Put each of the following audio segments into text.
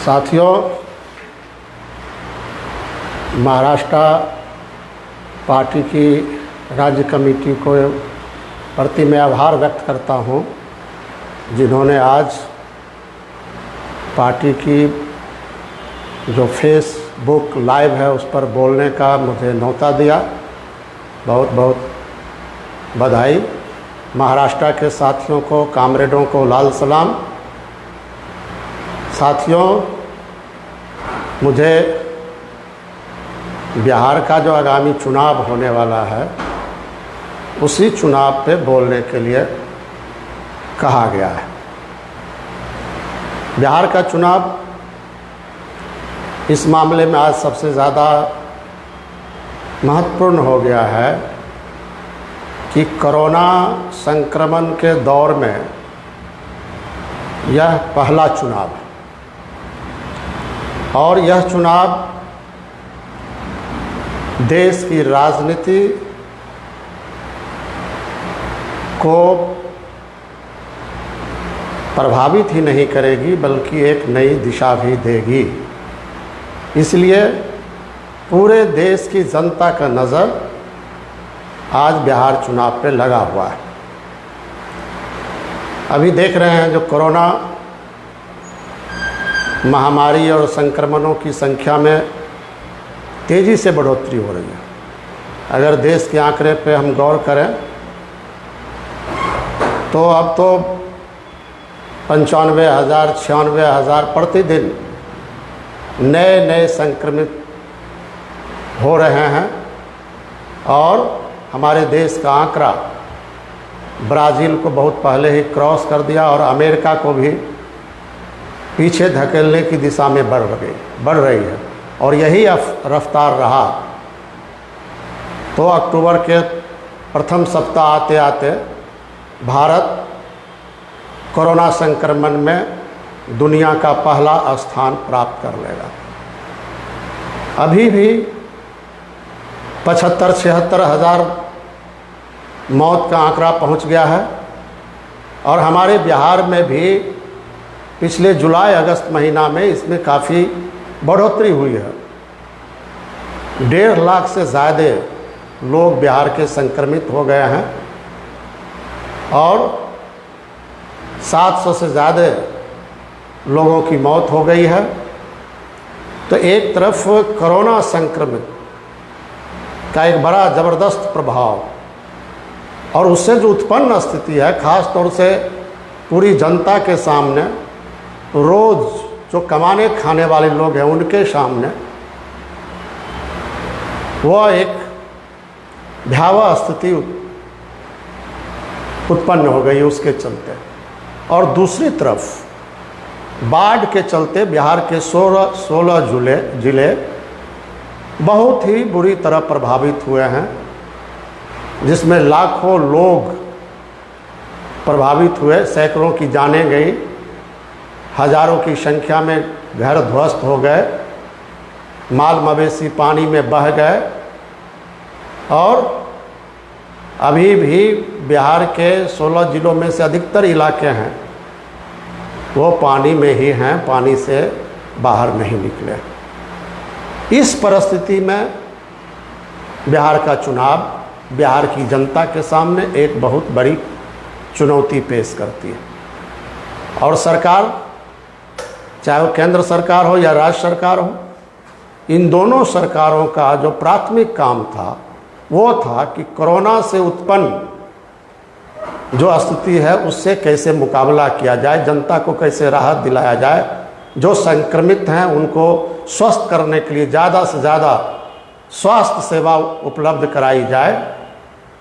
साथियों, महाराष्ट्र पार्टी की राज्य कमेटी को प्रति मैं आभार व्यक्त करता हूं, जिन्होंने आज पार्टी की जो फेसबुक लाइव है उस पर बोलने का मुझे न्योता दिया। बहुत बहुत बधाई। महाराष्ट्र के साथियों को, कामरेडों को लाल सलाम। साथियों, मुझे बिहार का जो आगामी चुनाव होने वाला है उसी चुनाव पे बोलने के लिए कहा गया है। बिहार का चुनाव, इस मामले में आज सबसे ज़्यादा महत्वपूर्ण हो गया है कि कोरोना संक्रमण के दौर में यह पहला चुनाव है और यह चुनाव देश की राजनीति को प्रभावित ही नहीं करेगी बल्कि एक नई दिशा भी देगी। इसलिए पूरे देश की जनता का नज़र आज बिहार चुनाव पे लगा हुआ है। अभी देख रहे हैं जो कोरोना महामारी और संक्रमणों की संख्या में तेज़ी से बढ़ोतरी हो रही है। अगर देश के आंकड़े पे हम गौर करें तो अब तो 95,000 96,000 प्रतिदिन नए संक्रमित हो रहे हैं और हमारे देश का आंकड़ा ब्राज़ील को बहुत पहले ही क्रॉस कर दिया और अमेरिका को भी पीछे धकेलने की दिशा में बढ़ रही है और यही रफ्तार रहा तो अक्टूबर के प्रथम सप्ताह आते आते भारत कोरोना संक्रमण में दुनिया का पहला स्थान प्राप्त कर लेगा। अभी भी 75-76 हज़ार मौत का आंकड़ा पहुंच गया है और हमारे बिहार में भी पिछले जुलाई अगस्त महीना में इसमें काफ़ी बढ़ोतरी हुई है। 1.5 लाख से ज़्यादा लोग बिहार के संक्रमित हो गए हैं और 700 से ज़्यादा लोगों की मौत हो गई है। तो एक तरफ कोरोना संक्रमित का एक बड़ा ज़बरदस्त प्रभाव और उससे जो उत्पन्न स्थिति है, ख़ास तौर से पूरी जनता के सामने, रोज़ जो कमाने खाने वाले लोग हैं उनके सामने वह एक भयावह स्थिति उत्पन्न हो गई उसके चलते। और दूसरी तरफ बाढ़ के चलते बिहार के 16 जिले बहुत ही बुरी तरह प्रभावित हुए हैं, जिसमें लाखों लोग प्रभावित हुए, सैकड़ों की जानें गई, हज़ारों की संख्या में घर ध्वस्त हो गए, माल मवेशी पानी में बह गए और अभी भी बिहार के 16 जिलों में से अधिकतर इलाके हैं वो पानी में ही हैं, पानी से बाहर नहीं निकले। इस परिस्थिति में बिहार का चुनाव बिहार की जनता के सामने एक बहुत बड़ी चुनौती पेश करती है और सरकार, चाहे वो केंद्र सरकार हो या राज्य सरकार हो, इन दोनों सरकारों का जो प्राथमिक काम था वो था कि कोरोना से उत्पन्न जो स्थिति है उससे कैसे मुकाबला किया जाए, जनता को कैसे राहत दिलाया जाए, जो संक्रमित हैं उनको स्वस्थ करने के लिए ज़्यादा से ज़्यादा स्वास्थ्य सेवा उपलब्ध कराई जाए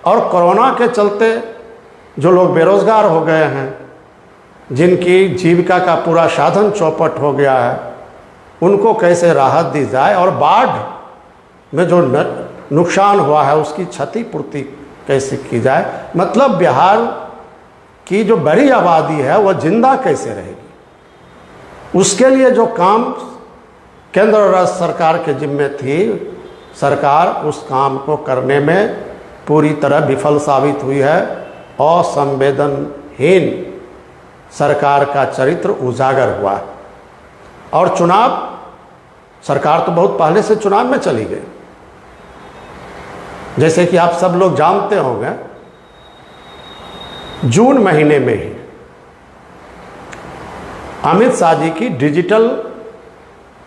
और कोरोना के चलते जो लोग बेरोज़गार हो गए हैं, जिनकी जीविका का पूरा साधन चौपट हो गया है, उनको कैसे राहत दी जाए और बाढ़ में जो नुकसान हुआ है उसकी क्षतिपूर्ति कैसे की जाए। मतलब बिहार की जो बड़ी आबादी है वह जिंदा कैसे रहेगी, उसके लिए जो काम केंद्र और राज्य सरकार के जिम्मे थी, सरकार उस काम को करने में पूरी तरह विफल साबित हुई है। असंवेदनहीन सरकार का चरित्र उजागर हुआ। और चुनाव, सरकार तो बहुत पहले से चुनाव में चली गई। जैसे कि आप सब लोग जानते होंगे, जून महीने में ही अमित शाह जी की डिजिटल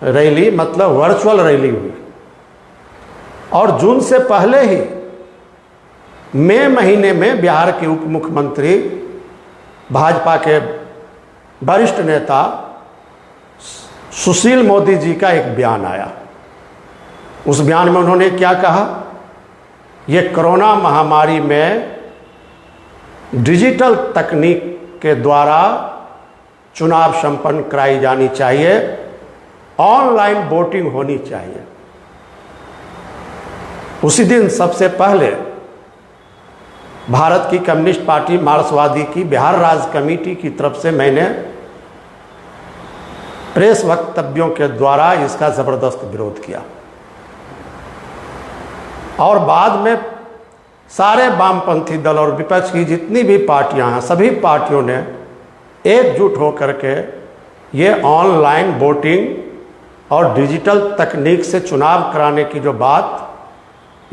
रैली, मतलब वर्चुअल रैली हुई। और जून से पहले ही मई महीने में बिहार के उप मुख्यमंत्री, भाजपा के वरिष्ठ नेता सुशील मोदी जी का एक बयान आया। उस बयान में उन्होंने क्या कहा, ये कोरोना महामारी में डिजिटल तकनीक के द्वारा चुनाव संपन्न कराई जानी चाहिए, ऑनलाइन वोटिंग होनी चाहिए। उसी दिन सबसे पहले भारत की कम्युनिस्ट पार्टी मार्क्सवादी की बिहार राज्य कमेटी की तरफ से मैंने प्रेस वक्तव्यों के द्वारा इसका ज़बरदस्त विरोध किया। और बाद में सारे वामपंथी दल और विपक्ष की जितनी भी पार्टियां हैं, सभी पार्टियों ने एकजुट होकर के ये ऑनलाइन वोटिंग और डिजिटल तकनीक से चुनाव कराने की जो बात,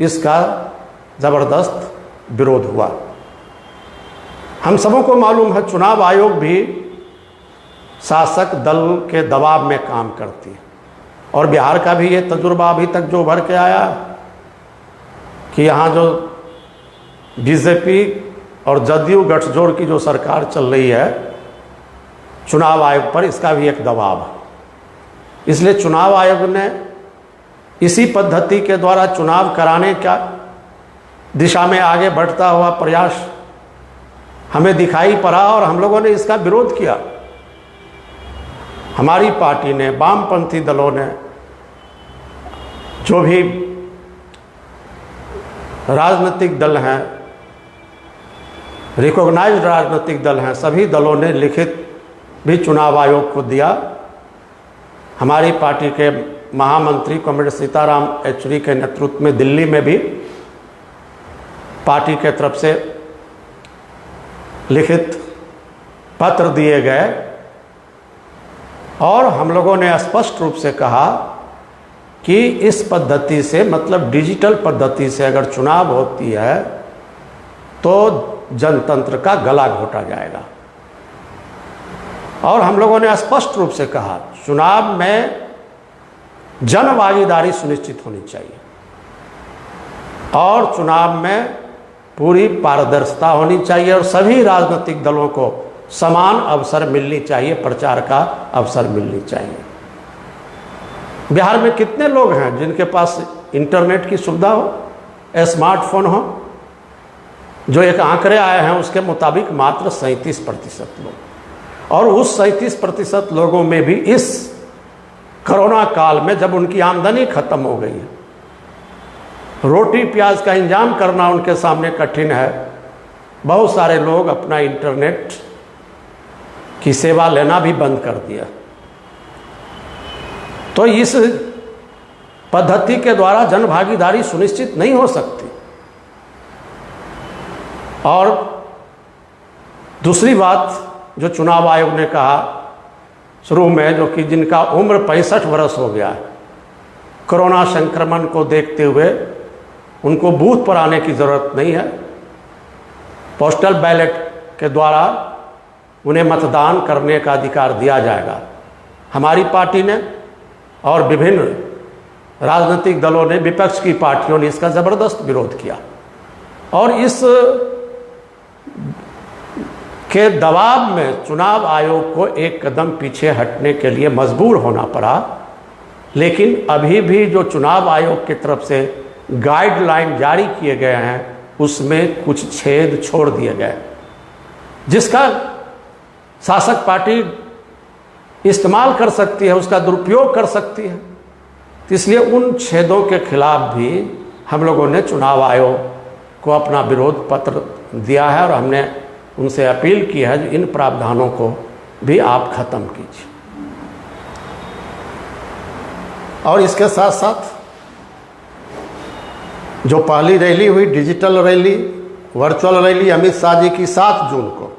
इसका ज़बरदस्त विरोध हुआ। हम सबों को मालूम है, चुनाव आयोग भी शासक दल के दबाव में काम करती है। और बिहार का भी ये तजुर्बा अभी तक जो उभर के आया कि यहाँ जो बीजेपी और जदयू गठजोड़ की जो सरकार चल रही है, चुनाव आयोग पर इसका भी एक दबाव है। इसलिए चुनाव आयोग ने इसी पद्धति के द्वारा चुनाव कराने का दिशा में आगे बढ़ता हुआ प्रयास हमें दिखाई पड़ा और हम लोगों ने इसका विरोध किया। हमारी पार्टी ने, वामपंथी दलों ने, जो भी राजनीतिक दल हैं, रिकॉग्नाइज्ड राजनीतिक दल हैं, सभी दलों ने लिखित भी चुनाव आयोग को दिया। हमारी पार्टी के महामंत्री कॉमरेड सीताराम येचुरी के नेतृत्व में दिल्ली में भी पार्टी के तरफ से लिखित पत्र दिए गए और हम लोगों ने स्पष्ट रूप से कहा कि इस पद्धति से, मतलब डिजिटल पद्धति से अगर चुनाव होती है तो जनतंत्र का गला घोटा जाएगा। और हम लोगों ने स्पष्ट रूप से कहा, चुनाव में जन भागीदारी सुनिश्चित होनी चाहिए और चुनाव में पूरी पारदर्शिता होनी चाहिए और सभी राजनीतिक दलों को समान अवसर मिलनी चाहिए, प्रचार का अवसर मिलनी चाहिए। बिहार में कितने लोग हैं जिनके पास इंटरनेट की सुविधा हो, स्मार्टफोन हो? जो एक आंकड़े आए हैं उसके मुताबिक मात्र 37% लोग। और उस 37% लोगों में भी इस कोरोना काल में, जब उनकी आमदनी खत्म हो गई है, रोटी प्याज का इंतजाम करना उनके सामने कठिन है, बहुत सारे लोग अपना इंटरनेट की सेवा लेना भी बंद कर दिया। तो इस पद्धति के द्वारा जन भागीदारी सुनिश्चित नहीं हो सकती। और दूसरी बात जो चुनाव आयोग ने कहा शुरू में, जो कि जिनका उम्र 65 वर्ष हो गया है, कोरोना संक्रमण को देखते हुए उनको बूथ पर आने की ज़रूरत नहीं है, पोस्टल बैलेट के द्वारा उन्हें मतदान करने का अधिकार दिया जाएगा। हमारी पार्टी ने और विभिन्न राजनीतिक दलों ने, विपक्ष की पार्टियों ने इसका ज़बरदस्त विरोध किया और इस के दबाव में चुनाव आयोग को एक कदम पीछे हटने के लिए मजबूर होना पड़ा। लेकिन अभी भी जो चुनाव आयोग की तरफ से गाइडलाइन जारी किए गए हैं उसमें कुछ छेद छोड़ दिए गए, जिसका शासक पार्टी इस्तेमाल कर सकती है, उसका दुरुपयोग कर सकती है। तो इसलिए उन छेदों के खिलाफ भी हम लोगों ने चुनाव आयोग को अपना विरोध पत्र दिया है और हमने उनसे अपील की है कि इन प्रावधानों को भी आप ख़त्म कीजिए। और इसके साथ साथ जो पहली रैली हुई, digital rally, virtual rally Amit Shah ji की 7 जून को,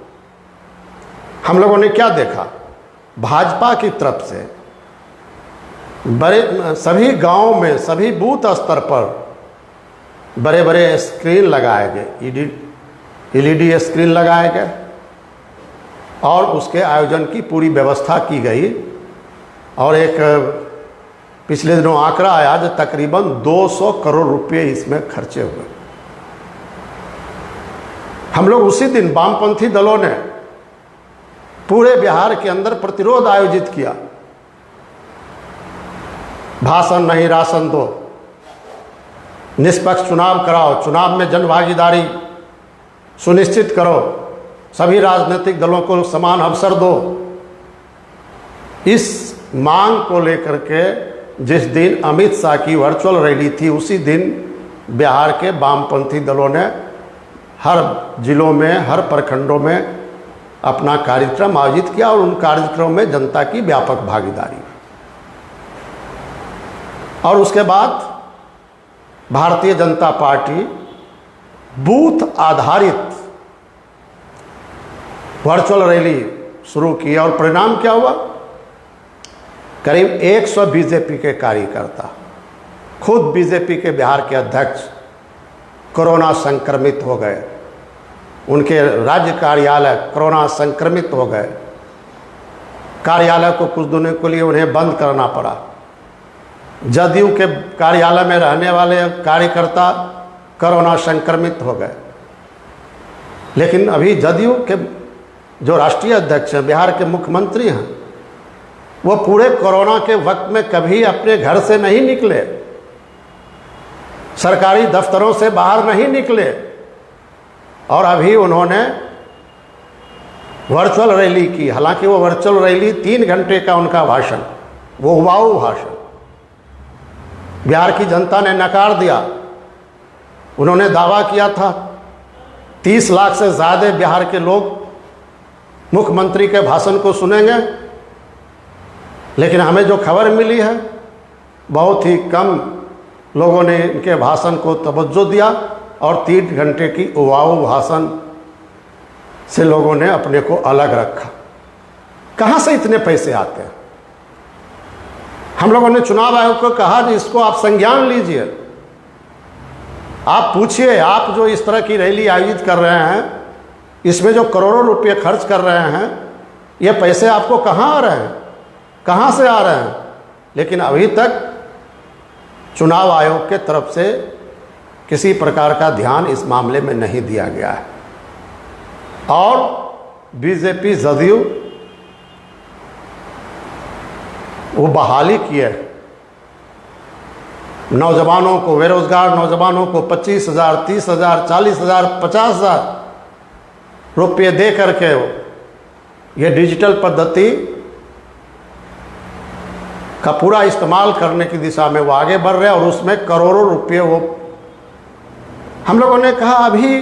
हम लोगों ने क्या देखा, भाजपा की तरफ से बड़े सभी गांव में सभी बूथ स्तर पर बड़े बड़े स्क्रीन लगाए गए, एलईडी स्क्रीन लगाए गए और उसके आयोजन की पूरी व्यवस्था की गई। और एक पिछले दिनों आंकड़ा आया जो तकरीबन 200 करोड़ रुपए इसमें खर्चे हुए। हम लोग उसी दिन वामपंथी दलों ने पूरे बिहार के अंदर प्रतिरोध आयोजित किया, भाषण नहीं राशन दो, निष्पक्ष चुनाव कराओ, चुनाव में जनभागीदारी सुनिश्चित करो, सभी राजनीतिक दलों को समान अवसर दो। इस मांग को लेकर के जिस दिन अमित शाह की वर्चुअल रैली थी, उसी दिन बिहार के वामपंथी दलों ने हर जिलों में, हर प्रखंडों में अपना कार्यक्रम आयोजित किया और उन कार्यक्रमों में जनता की व्यापक भागीदारी। और उसके बाद भारतीय जनता पार्टी बूथ आधारित वर्चुअल रैली शुरू की और परिणाम क्या हुआ, करीब 100 बीजेपी के कार्यकर्ता, खुद बीजेपी के बिहार के अध्यक्ष कोरोना संक्रमित हो गए, उनके राज्य कार्यालय कोरोना संक्रमित हो गए, कार्यालय को कुछ दिनों के लिए उन्हें बंद करना पड़ा। जदयू के कार्यालय में रहने वाले कार्यकर्ता कोरोना संक्रमित हो गए। लेकिन अभी जदयू के जो राष्ट्रीय अध्यक्ष हैं, बिहार के मुख्यमंत्री हैं, वो पूरे कोरोना के वक्त में कभी अपने घर से नहीं निकले, सरकारी दफ्तरों से बाहर नहीं निकले और अभी उन्होंने वर्चुअल रैली की। हालांकि वो वर्चुअल रैली 3 घंटे का उनका भाषण, वो उबाऊ भाषण, बिहार की जनता ने नकार दिया। उन्होंने दावा किया था 30 लाख से ज़्यादा बिहार के लोग मुख्यमंत्री के भाषण को सुनेंगे, लेकिन हमें जो खबर मिली है बहुत ही कम लोगों ने इनके भाषण को तवज्जो दिया और 3 घंटे की उबाऊ भाषण से लोगों ने अपने को अलग रखा। कहाँ से इतने पैसे आते हैं? हम लोगों ने चुनाव आयोग को कहा कि इसको आप संज्ञान लीजिए, आप पूछिए, आप जो इस तरह की रैली आयोजित कर रहे हैं, इसमें जो करोड़ों रुपए खर्च कर रहे हैं, ये पैसे आपको कहाँ आ रहे हैं, कहाँ से आ रहे हैं? लेकिन अभी तक चुनाव आयोग के तरफ से किसी प्रकार का ध्यान इस मामले में नहीं दिया गया है। और बीजेपी जदयू वो बहाली किए, नौजवानों को, बेरोजगार नौजवानों को 25,000, 30,000, 40,000, 50,000 रुपये दे करके ये डिजिटल पद्धति का पूरा इस्तेमाल करने की दिशा में वो आगे बढ़ रहे हैं और उसमें करोड़ों रुपये वो। हम लोगों ने कहा अभी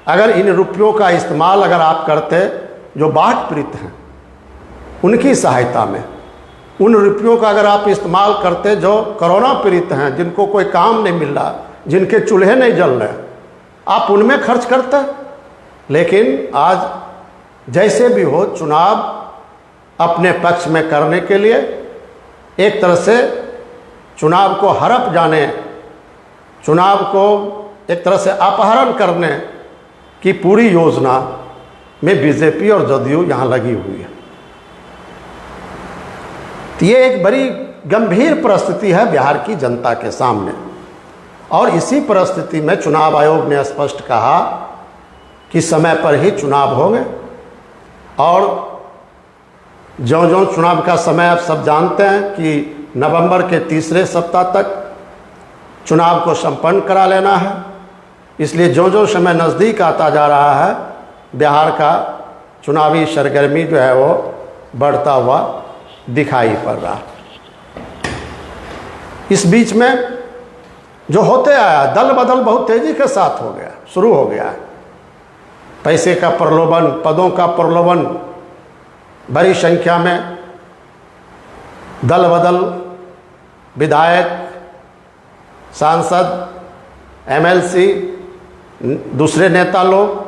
अगर इन रुपयों का इस्तेमाल अगर आप करते जो बाढ़ पीड़ित हैं उनकी सहायता में, उन रुपयों का अगर आप इस्तेमाल करते जो कोरोना पीड़ित हैं, जिनको कोई काम नहीं मिल रहा, जिनके चूल्हे नहीं जल रहे, आप उनमें खर्च करते। लेकिन आज जैसे भी हो, चुनाव अपने पक्ष में करने के लिए एक तरह से चुनाव को हड़प जाने, चुनाव को एक तरह से अपहरण करने की पूरी योजना में बीजेपी और जदयू यहाँ लगी हुई है। तो ये एक बड़ी गंभीर परिस्थिति है बिहार की जनता के सामने। और इसी परिस्थिति में चुनाव आयोग ने स्पष्ट कहा कि समय पर ही चुनाव होंगे और ज्यों-ज्यों चुनाव का समय आप सब जानते हैं कि नवंबर के तीसरे सप्ताह तक चुनाव को संपन्न करा लेना है। इसलिए ज्यों-ज्यों समय नज़दीक आता जा रहा है, बिहार का चुनावी सरगर्मी जो है वो बढ़ता हुआ दिखाई पड़ रहा है। इस बीच में जो होते आया, दल बदल बहुत तेज़ी के साथ हो गया, शुरू हो गया है। पैसे का प्रलोभन, पदों का प्रलोभन, बड़ी संख्या में दल बदल विधायक, सांसद, एमएलसी, दूसरे नेता लोग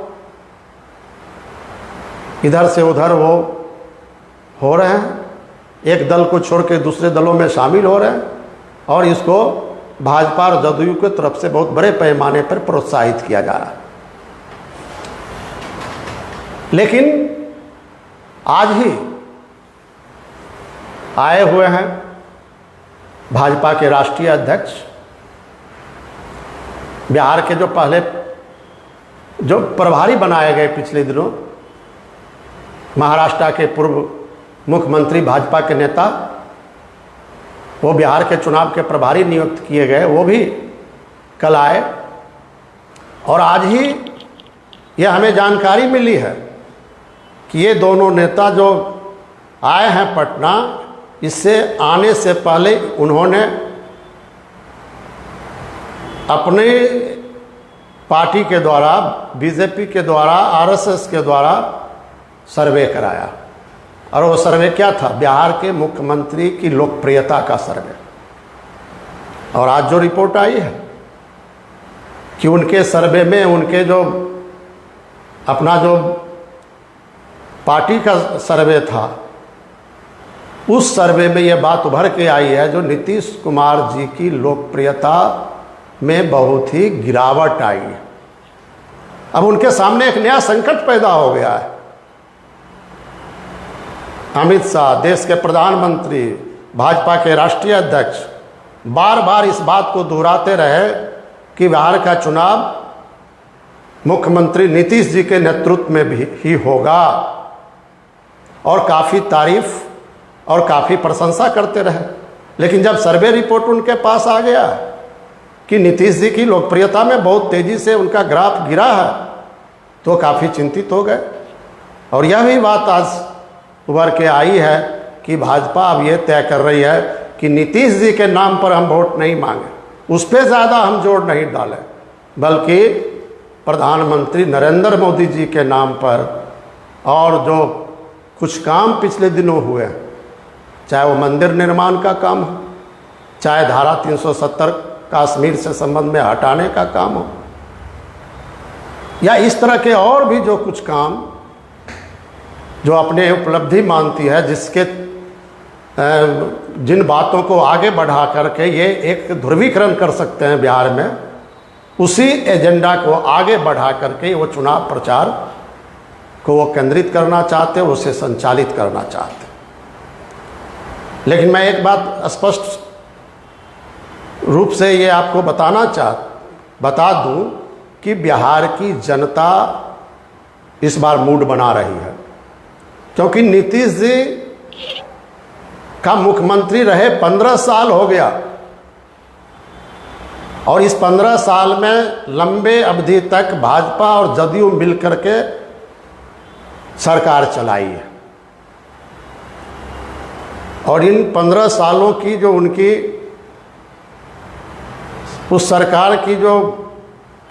इधर से उधर वो हो रहे हैं, एक दल को छोड़ के दूसरे दलों में शामिल हो रहे हैं और इसको भाजपा और जदयू की तरफ से बहुत बड़े पैमाने पर प्रोत्साहित किया जा रहा है। लेकिन आज ही आए हुए हैं भाजपा के राष्ट्रीय अध्यक्ष, बिहार के जो पहले जो प्रभारी बनाए गए पिछले दिनों, महाराष्ट्र के पूर्व मुख्यमंत्री भाजपा के नेता, वो बिहार के चुनाव के प्रभारी नियुक्त किए गए, वो भी कल आए और आज ही ये हमें जानकारी मिली है कि ये दोनों नेता जो आए हैं पटना, इससे आने से पहले उन्होंने अपने पार्टी के द्वारा, बीजेपी के द्वारा, आरएसएस के द्वारा सर्वे कराया। और वो सर्वे क्या था? बिहार के मुख्यमंत्री की लोकप्रियता का सर्वे। और आज जो रिपोर्ट आई है कि उनके सर्वे में, उनके जो अपना जो पार्टी का सर्वे था, उस सर्वे में ये बात उभर के आई है जो नीतीश कुमार जी की लोकप्रियता में बहुत ही गिरावट आई है। अब उनके सामने एक नया संकट पैदा हो गया है। अमित शाह, देश के प्रधानमंत्री, भाजपा के राष्ट्रीय अध्यक्ष बार बार इस बात को दोहराते रहे कि बिहार का चुनाव मुख्यमंत्री नीतीश जी के नेतृत्व में भी ही होगा, और काफ़ी तारीफ और काफ़ी प्रशंसा करते रहे। लेकिन जब सर्वे रिपोर्ट उनके पास आ गया कि नीतीश जी की लोकप्रियता में बहुत तेज़ी से उनका ग्राफ गिरा है, तो काफ़ी चिंतित हो गए। और यह भी बात आज उभर के आई है कि भाजपा अब ये तय कर रही है कि नीतीश जी के नाम पर हम वोट नहीं मांगे, उस पर ज़्यादा हम जोर नहीं डालें, बल्कि प्रधानमंत्री नरेंद्र मोदी जी के नाम पर, और जो कुछ काम पिछले दिनों हुए, चाहे वो मंदिर निर्माण का काम हो, चाहे धारा 370 कश्मीर से संबंध में हटाने का काम हो, या इस तरह के और भी जो कुछ काम जो अपने उपलब्धि मानती है, जिसके जिन बातों को आगे बढ़ा करके ये एक ध्रुवीकरण कर सकते हैं बिहार में, उसी एजेंडा को आगे बढ़ा करके वो चुनाव प्रचार को वो केंद्रित करना चाहते हैं, उसे संचालित करना चाहते हैं। लेकिन मैं एक बात स्पष्ट रूप से ये आपको बता दूं कि बिहार की जनता इस बार मूड बना रही है, क्योंकि नीतीश जी का मुख्यमंत्री रहे 15 साल हो गया, और इस 15 साल में लंबे अवधि तक भाजपा और जदयू मिलकर के सरकार चलाई है। और इन 15 सालों की जो उनकी उस सरकार की जो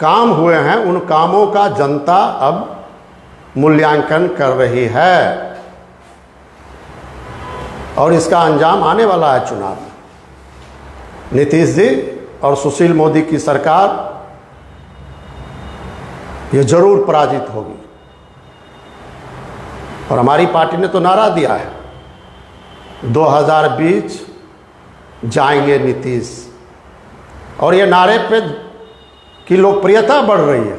काम हुए हैं, उन कामों का जनता अब मूल्यांकन कर रही है, और इसका अंजाम आने वाला है चुनाव में। नीतीश जी और सुशील मोदी की सरकार ये जरूर पराजित होगी। और हमारी पार्टी ने तो नारा दिया है 2020 जाएंगे नीतीश, और ये नारे पे की लोकप्रियता बढ़ रही है,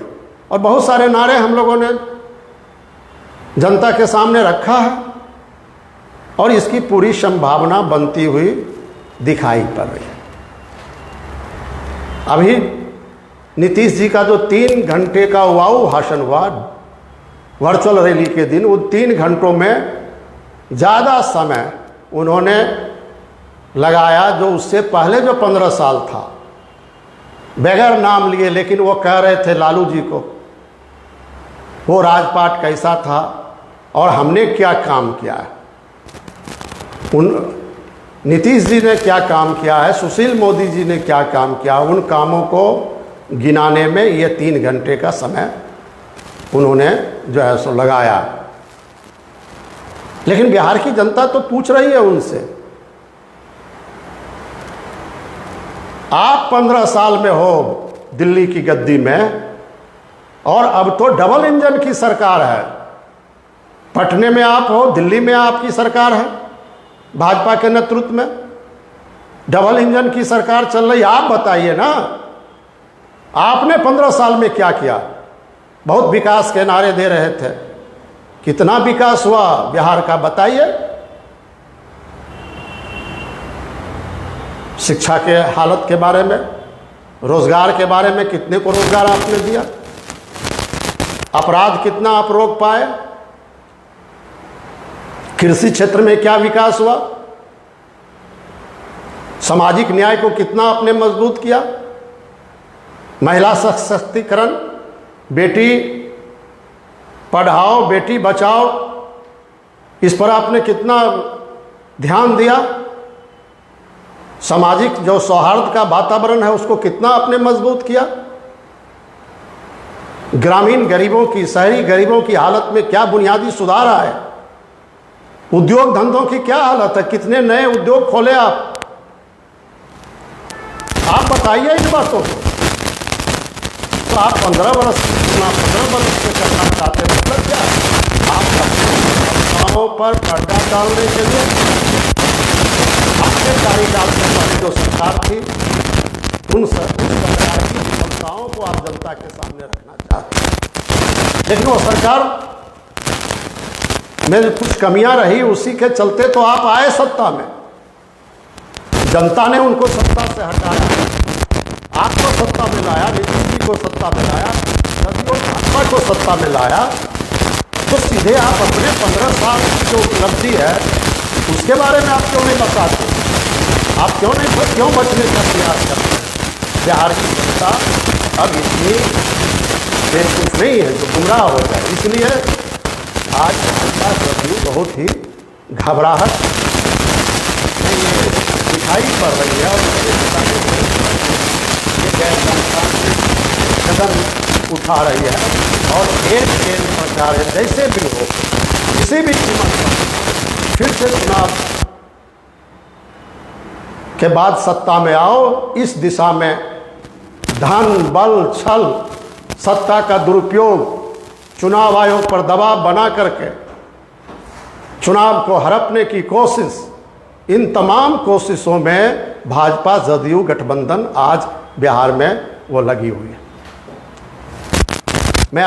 और बहुत सारे नारे हम लोगों ने जनता के सामने रखा है, और इसकी पूरी संभावना बनती हुई दिखाई पड़ रही है। अभी नीतीश जी का जो 3 घंटे का वाऊ भाषण हुआ वर्चुअल रैली के दिन, उन 3 घंटों में ज़्यादा समय उन्होंने लगाया जो उससे पहले जो 15 साल था, बगैर नाम लिए। लेकिन वो कह रहे थे लालू जी को, वो राजपाट कैसा था और हमने क्या काम किया है, उन नीतीश जी ने क्या काम किया है, सुशील मोदी जी ने क्या काम किया, उन कामों को गिनाने में ये 3 घंटे का समय उन्होंने जो है सो लगाया। लेकिन बिहार की जनता तो पूछ रही है उनसे, आप 15 साल में हो दिल्ली की गद्दी में, और अब तो डबल इंजन की सरकार है, पटने में आप हो, दिल्ली में आपकी सरकार है भाजपा के नेतृत्व में, डबल इंजन की सरकार चल रही। आप बताइए ना, आपने 15 साल में क्या किया? बहुत विकास के नारे दे रहे थे, कितना विकास हुआ बिहार का बताइए? शिक्षा के हालत के बारे में, रोजगार के बारे में, कितने को रोजगार आपने दिया? अपराध कितना आप रोक पाए? कृषि क्षेत्र में क्या विकास हुआ? सामाजिक न्याय को कितना आपने मजबूत किया? महिला सशक्तिकरण, बेटी पढ़ाओ बेटी बचाओ, इस पर आपने कितना ध्यान दिया? सामाजिक जो सौहार्द का वातावरण है उसको कितना आपने मजबूत किया? ग्रामीण गरीबों की, शहरी गरीबों की हालत में क्या बुनियादी सुधार आए? उद्योग धंधों की क्या हालत है? कितने नए उद्योग खोले आप बताइए इन बातों को। तो आप 15 वर्ष से करना चाहते हैं, मतलब क्या? आप अपने पर पर्दा डालने के लिए आपके कार्यकाल से पहले जो सरकार थी उन सरकार की विफलताओं को आप जनता के सामने रखना चाहते हैं, लेकिन वो सरकार में कुछ कमियां रही, उसी के चलते तो आप आए सत्ता में। जनता ने उनको सत्ता से हटाया, आपको सत्ता में लाया, नीतीश जी को सत्ता में लाया, सदियों भाजपा को सत्ता में लाया। तो सीधे आप अपने 15 साल की जो उपलब्धि है उसके बारे में आप क्यों नहीं बताते? आप क्यों बचने का प्रयास करते हैं? बिहार की जनता अब इतनी बेवकूफ नहीं है जो गुमराह हो जाए, इसलिए आज जनता बहुत ही घबराहट दिखाई पड़ रही है और कदम उठा रही है। और एक केंद्र सरकार है, जैसे भी हो, किसी भी कीमत पर फिर से चुनाव के बाद सत्ता में आओ, इस दिशा में धन बल छल सत्ता का दुरुपयोग, चुनाव आयोग पर दबाव बना करके चुनाव को हड़पने की कोशिश, इन तमाम कोशिशों में भाजपा जदयू गठबंधन आज बिहार में वो लगी हुई है। मैं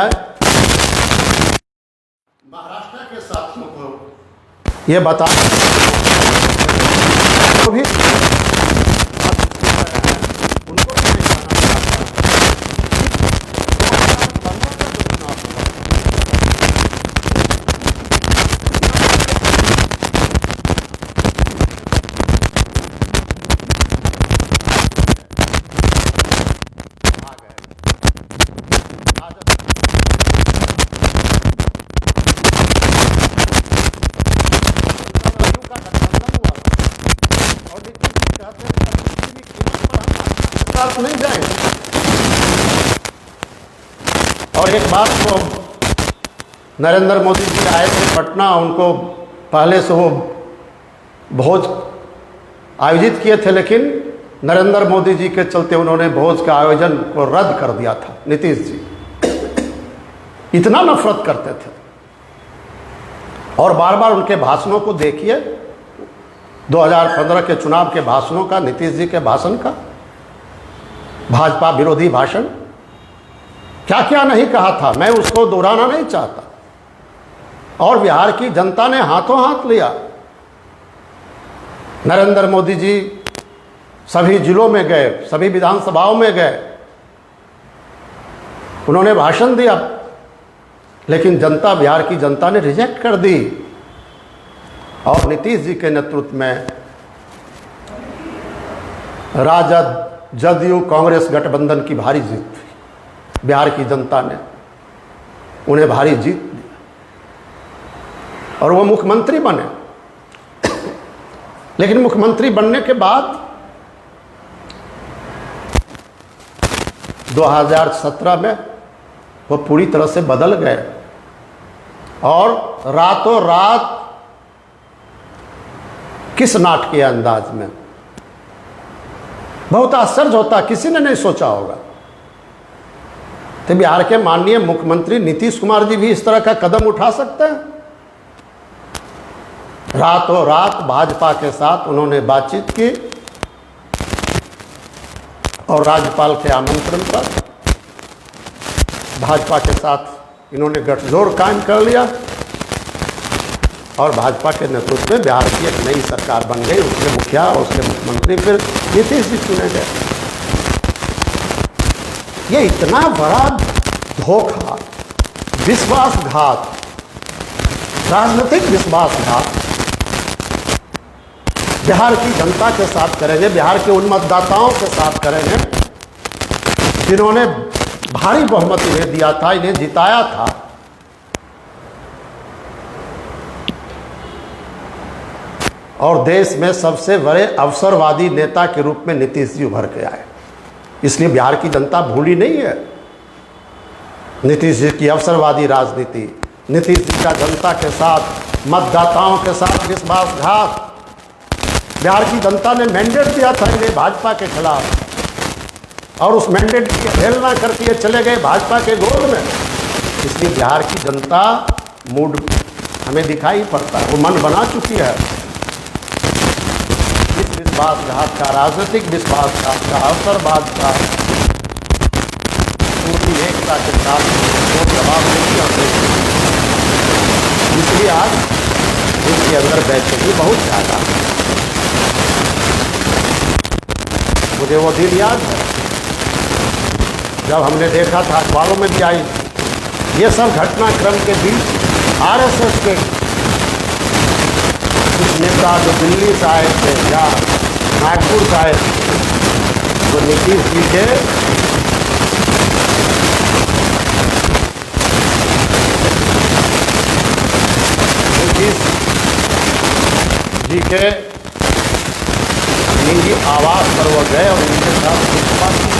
महाराष्ट्र के साथियों को ये बता तो भी उनको भी नहीं नहीं जाएंगे। और एक बात को, नरेंद्र मोदी जी आए थे पटना, उनको पहले से वो भोज आयोजित किए थे, लेकिन नरेंद्र मोदी जी के चलते उन्होंने भोज के आयोजन को रद्द कर दिया था। नीतीश जी इतना नफरत करते थे और बार बार उनके भाषणों को देखिए, 2015 के चुनाव के भाषणों का, नीतीश जी के भाषण का, भाजपा विरोधी भाषण, क्या क्या नहीं कहा था, मैं उसको दोहराना नहीं चाहता। और बिहार की जनता ने हाथों हाथ लिया। नरेंद्र मोदी जी सभी जिलों में गए, सभी विधानसभाओं में गए, उन्होंने भाषण दिया, लेकिन जनता, बिहार की जनता ने रिजेक्ट कर दी। और नीतीश जी के नेतृत्व में राजद जदयू कांग्रेस गठबंधन की भारी जीत हुई। बिहार की जनता ने उन्हें भारी जीत दी और वो मुख्यमंत्री बने। लेकिन मुख्यमंत्री बनने के बाद 2017 में वो पूरी तरह से बदल गए और रातों रात किस नाटकीय अंदाज में, बहुत आश्चर्य होता, किसी ने नहीं सोचा होगा। तो बिहार के माननीय मुख्यमंत्री नीतीश कुमार जी भी इस तरह का कदम उठा सकते हैं? रातों रात भाजपा के साथ उन्होंने बातचीत की और राज्यपाल के आमंत्रण पर भाजपा के साथ इन्होंने गठजोड़ कायम कर लिया और भाजपा के नेतृत्व में बिहार की एक नई सरकार बन गई। उसके मुखिया और उसके मुख्यमंत्री फिर नीतीश जी चुने गए। ये इतना बड़ा धोखा, विश्वासघात, राजनीतिक विश्वासघात बिहार की जनता के साथ करेंगे, बिहार के उन मतदाताओं के साथ करेंगे जिन्होंने भारी बहुमत इन्हें दिया था, इन्हें जिताया था। और देश में सबसे बड़े अवसरवादी नेता के रूप में नीतीश जी उभर के आए। इसलिए बिहार की जनता भूली नहीं है नीतीश जी की अवसरवादी राजनीति, नीतीश जी का जनता के साथ, मतदाताओं के साथ विश्वासघात। बिहार की जनता ने मैंडेट दिया था इन्हें भाजपा के खिलाफ और उस मैंडेट की अवहेलना करके चले गए भाजपा के गोद में। इसलिए बिहार की जनता मूड हमें दिखाई पड़ता है, वो मन बना चुकी है। इस विश्वासघात का, राजनीतिक विश्वासघात का, अवसरवाद का पूरी एकता के साथ वो जवाब नहीं कर सकते। इसलिए आज इसके अंदर बेचैनी बहुत ज़्यादा है। मुझे वो दिन याद है जब हमने देखा था, अखबारों में भी आई, ये सब घटनाक्रम के बीच आरएसएस के कुछ नेता जो दिल्ली से आए थे या नागपुर से आए थे, वो नीतीश जी के निजी आवास पर वो गए और उनके साथ बात की।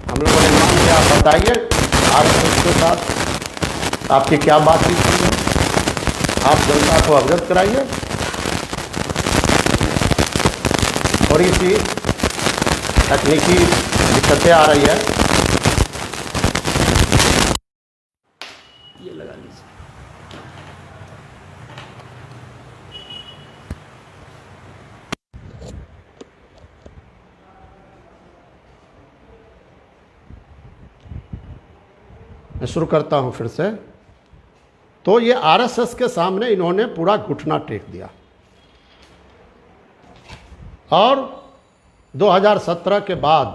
हम लोगों ने मान लिया। बताइए आरएसएस के साथ आपकी क्या बातचीत थी, आप जनता को अवगत कराइए। और इसी तकनीकी दिक्कतें आ रही है, ये लगा लीजिए। मैं शुरू करता हूं फिर से। तो ये आरएसएस के सामने इन्होंने पूरा घुटना टेक दिया और 2017 के बाद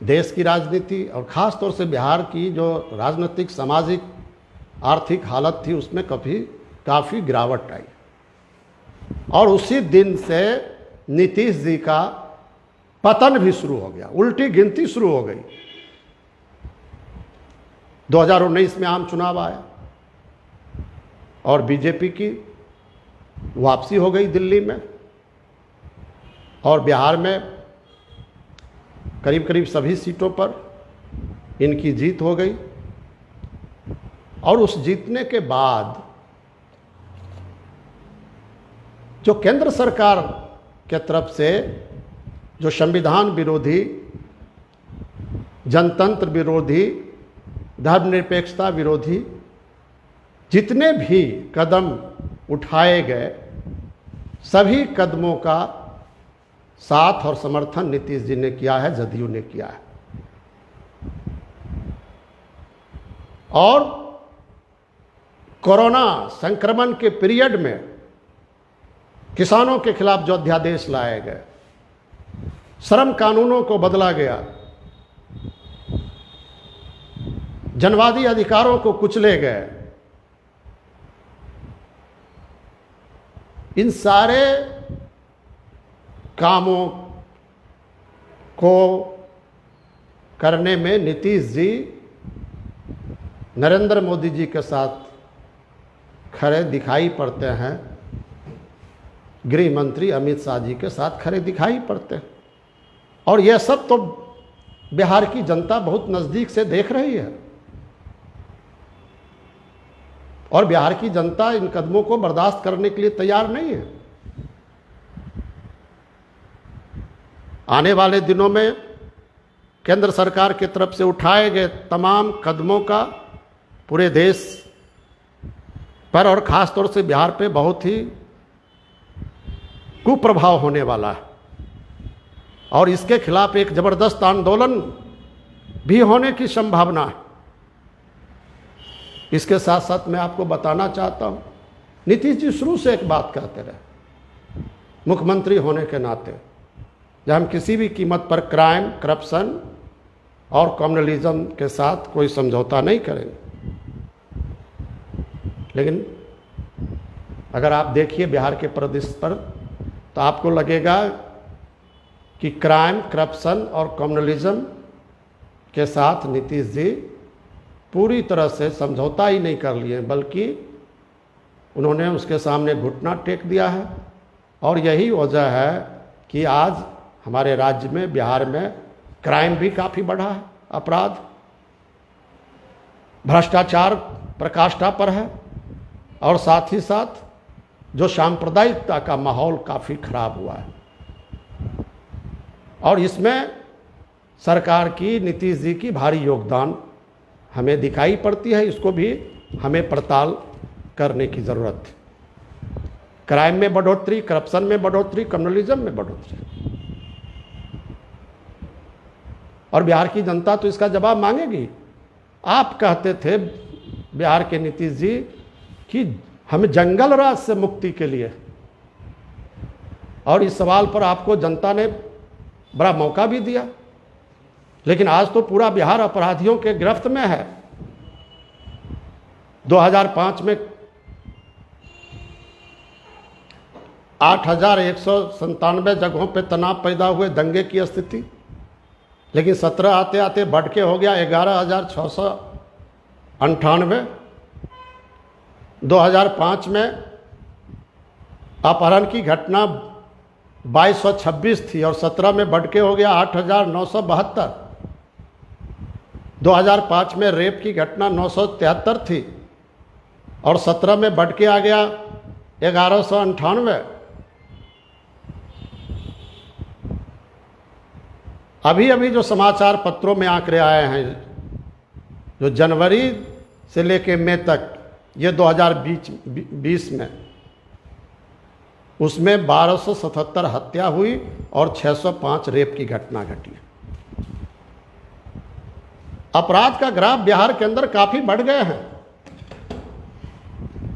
देश की राजनीति और ख़ास तौर से बिहार की जो राजनीतिक, सामाजिक, आर्थिक हालत थी उसमें काफ़ी गिरावट आई। और उसी दिन से नीतीश जी का पतन भी शुरू हो गया, उल्टी गिनती शुरू हो गई। 2019 में आम चुनाव आया और बीजेपी की वापसी हो गई दिल्ली में और बिहार में करीब करीब सभी सीटों पर इनकी जीत हो गई। और उस जीतने के बाद जो केंद्र सरकार के तरफ से जो संविधान विरोधी, जनतंत्र विरोधी, धर्मनिरपेक्षता विरोधी जितने भी कदम उठाए गए, सभी कदमों का साथ और समर्थन नीतीश जी ने किया है, जदयू ने किया है। और कोरोना संक्रमण के पीरियड में किसानों के खिलाफ जो अध्यादेश लाए गए, श्रम कानूनों को बदला गया, जनवादी अधिकारों को कुचले गए, इन सारे कामों को करने में नीतीश जी नरेंद्र मोदी जी के साथ खड़े दिखाई पड़ते हैं, गृह मंत्री अमित शाह जी के साथ खड़े दिखाई पड़ते हैं। और यह सब तो बिहार की जनता बहुत नज़दीक से देख रही है और बिहार की जनता इन कदमों को बर्दाश्त करने के लिए तैयार नहीं है। आने वाले दिनों में केंद्र सरकार की तरफ से उठाए गए तमाम कदमों का पूरे देश पर और ख़ास तौर से बिहार पे बहुत ही कुप्रभाव होने वाला है और इसके खिलाफ एक ज़बरदस्त आंदोलन भी होने की संभावना है। इसके साथ साथ मैं आपको बताना चाहता हूँ, नीतीश जी शुरू से एक बात कहते रहे, मुख्यमंत्री होने के नाते जब हम किसी भी कीमत पर क्राइम, करप्शन और कम्युनलिज्म के साथ कोई समझौता नहीं करेंगे। लेकिन अगर आप देखिए बिहार के परिदृश्य पर तो आपको लगेगा कि क्राइम, करप्शन और कम्युनलिज्म के साथ नीतीश जी पूरी तरह से समझौता ही नहीं कर लिए, बल्कि उन्होंने उसके सामने घुटना टेक दिया है। और यही वजह है कि आज हमारे राज्य में, बिहार में क्राइम भी काफ़ी बढ़ा है, अपराध, भ्रष्टाचार प्रकाष्ठा पर है और साथ ही साथ जो सांप्रदायिकता का माहौल काफ़ी खराब हुआ है। और इसमें सरकार की, नीतीश जी की भारी योगदान हमें दिखाई पड़ती है। इसको भी हमें पड़ताल करने की ज़रूरत है। क्राइम में बढ़ोतरी, करप्शन में बढ़ोतरी, कम्युनलिज्म में बढ़ोतरी, और बिहार की जनता तो इसका जवाब मांगेगी। आप कहते थे बिहार के नीतीश जी कि हमें जंगल राज से मुक्ति के लिए, और इस सवाल पर आपको जनता ने बड़ा मौका भी दिया, लेकिन आज तो पूरा बिहार अपराधियों के गिरफ्त में है। 2005 में 8,197 जगहों पे तनाव पैदा हुए, दंगे की स्थिति, लेकिन 17 आते आते बढ़ के हो गया 11,698। 2005 में अपहरण की घटना 2226 थी और 17 में बढ़ के हो गया 8,972। 2005 में रेप की घटना 973 थी और 17 में बढ़ के आ गया 1198। अभी अभी जो समाचार पत्रों में आंकड़े आए हैं, जो जनवरी से लेके मई तक, ये 2020 में, उसमें 1277 हत्या हुई और 605 रेप की घटना घटी। अपराध का ग्राफ बिहार के अंदर काफी बढ़ गए हैं।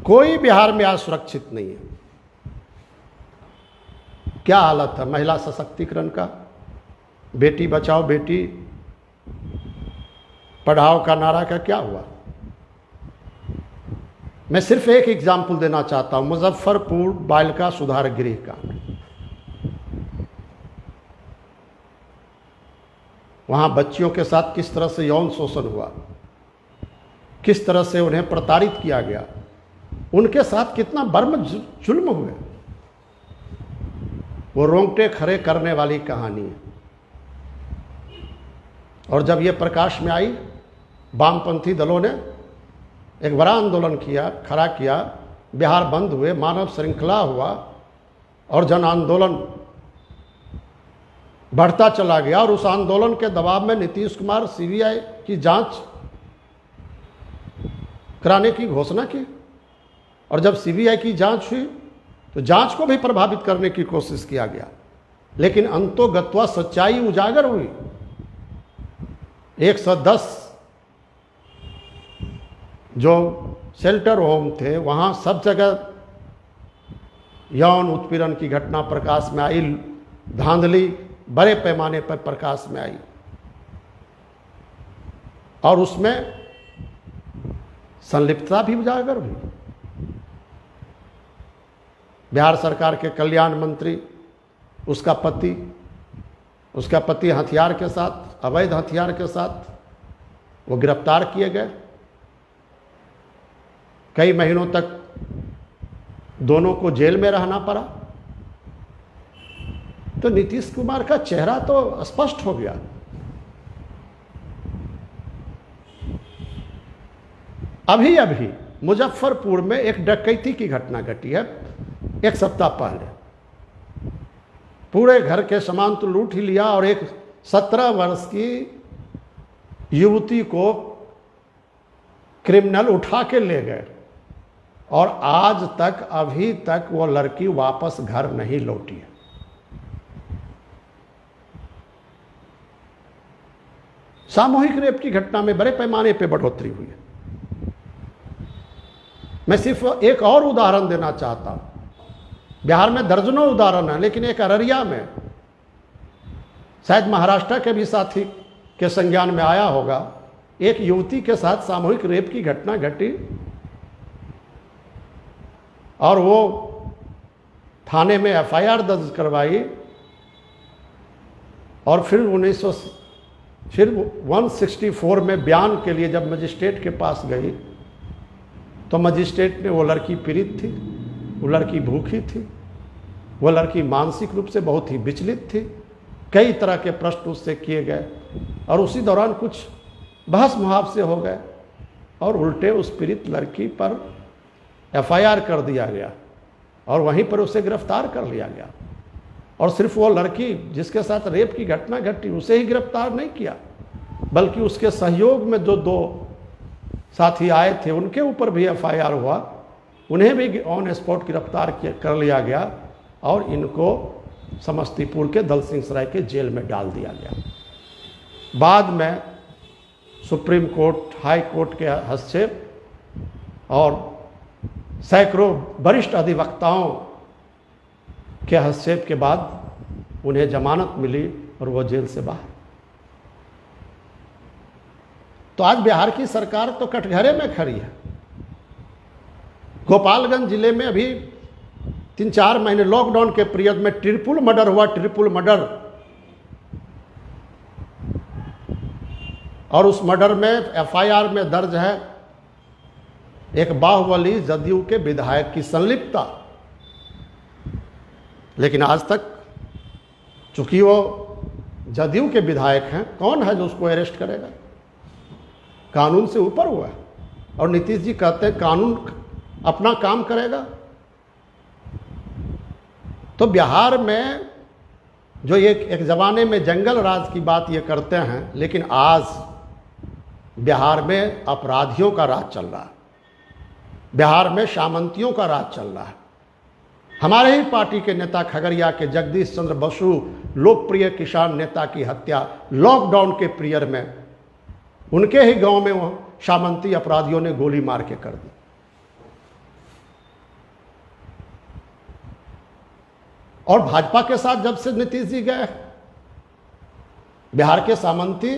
कोई बिहार में आज सुरक्षित नहीं है। क्या हालत है महिला सशक्तिकरण का, बेटी बचाओ बेटी पढ़ाओ का नारा का क्या हुआ? मैं सिर्फ एक एग्जाम्पल देना चाहता हूं, मुजफ्फरपुर बालिका सुधार गृह का। वहां बच्चियों के साथ किस तरह से यौन शोषण हुआ, किस तरह से उन्हें प्रताड़ित किया गया, उनके साथ कितना बर्म जुल्म हुए, वो रोंगटे खड़े करने वाली कहानी है। और जब ये प्रकाश में आई, वामपंथी दलों ने एक बड़ा आंदोलन किया, खड़ा किया, बिहार बंद हुए, मानव श्रृंखला हुआ और जन आंदोलन बढ़ता चला गया। और उस आंदोलन के दबाव में नीतीश कुमार सीबीआई की जांच कराने की घोषणा की। और जब सीबीआई की जांच हुई तो जांच को भी प्रभावित करने की कोशिश किया गया, लेकिन अंतोगत्वा सच्चाई उजागर हुई। 110 जो शेल्टर होम थे, वहाँ सब जगह यौन उत्पीड़न की घटना प्रकाश में आई, धांधली बड़े पैमाने पर प्रकाश में आई और उसमें संलिप्तता भी उजागर हुई। बिहार सरकार के कल्याण मंत्री, उसका पति हथियार के साथ, अवैध हथियार के साथ वो गिरफ्तार किए गए। कई महीनों तक दोनों को जेल में रहना पड़ा। तो नीतीश कुमार का चेहरा तो स्पष्ट हो गया। अभी अभी मुजफ्फरपुर में एक डकैती की घटना घटी है, एक सप्ताह पहले। पूरे घर के सामान तो लूट ही लिया और एक 17 वर्ष की युवती को क्रिमिनल उठा के ले गए और आज तक अभी तक वो लड़की वापस घर नहीं लौटी है। सामूहिक रेप की घटना में बड़े पैमाने पर बढ़ोतरी हुई है। मैं सिर्फ एक और उदाहरण देना चाहता हूं। बिहार में दर्जनों उदाहरण है, लेकिन एक अररिया में, शायद महाराष्ट्र के भी साथी के संज्ञान में आया होगा, एक युवती के साथ सामूहिक रेप की घटना घटी और वो थाने में एफआईआर दर्ज करवाई और फिर 164 में बयान के लिए जब मजिस्ट्रेट के पास गई तो मजिस्ट्रेट ने, वो लड़की पीड़ित थी, वो लड़की भूखी थी, वो लड़की मानसिक रूप से बहुत ही विचलित थी, कई तरह के प्रश्न उससे किए गए और उसी दौरान कुछ बहस मुहावसे हो गए और उल्टे उस पीड़ित लड़की पर एफआईआर कर दिया गया और वहीं पर उसे गिरफ्तार कर लिया गया। और सिर्फ वो लड़की जिसके साथ रेप की घटना घटी उसे ही गिरफ्तार नहीं किया, बल्कि उसके सहयोग में जो 2 साथी आए थे उनके ऊपर भी एफआईआर हुआ, उन्हें भी ऑन स्पॉट गिरफ्तार कर लिया गया और इनको समस्तीपुर के दलसिंह सराय के जेल में डाल दिया गया। बाद में सुप्रीम कोर्ट, हाई कोर्ट के हस्तक्षेप और सैकड़ों वरिष्ठ अधिवक्ताओं के हस्तक्षेप के बाद उन्हें जमानत मिली और वो जेल से बाहर। तो आज बिहार की सरकार तो कटघरे में खड़ी है। गोपालगंज जिले में अभी 3-4 महीने लॉकडाउन के पीरियड में ट्रिपल मर्डर हुआ, ट्रिपल मर्डर। और उस मर्डर में एफआईआर में दर्ज है एक बाहुबली जदयू के विधायक की संलिप्तता, लेकिन आज तक चूंकि वो जदयू के विधायक हैं, कौन है जो उसको अरेस्ट करेगा? कानून से ऊपर हुआ है और नीतीश जी कहते हैं कानून अपना काम करेगा। तो बिहार में जो एक जमाने में जंगल राज की बात ये करते हैं, लेकिन आज बिहार में अपराधियों का राज चल रहा है, बिहार में सामंतियों का राज चल रहा है। हमारे ही पार्टी के नेता खगड़िया के जगदीश चंद्र बसु, लोकप्रिय किसान नेता की हत्या लॉकडाउन के पीरियड में उनके ही गांव में वो सामंती अपराधियों ने गोली मार के कर दी। और भाजपा के साथ जब से नीतीश जी गए बिहार के सामंती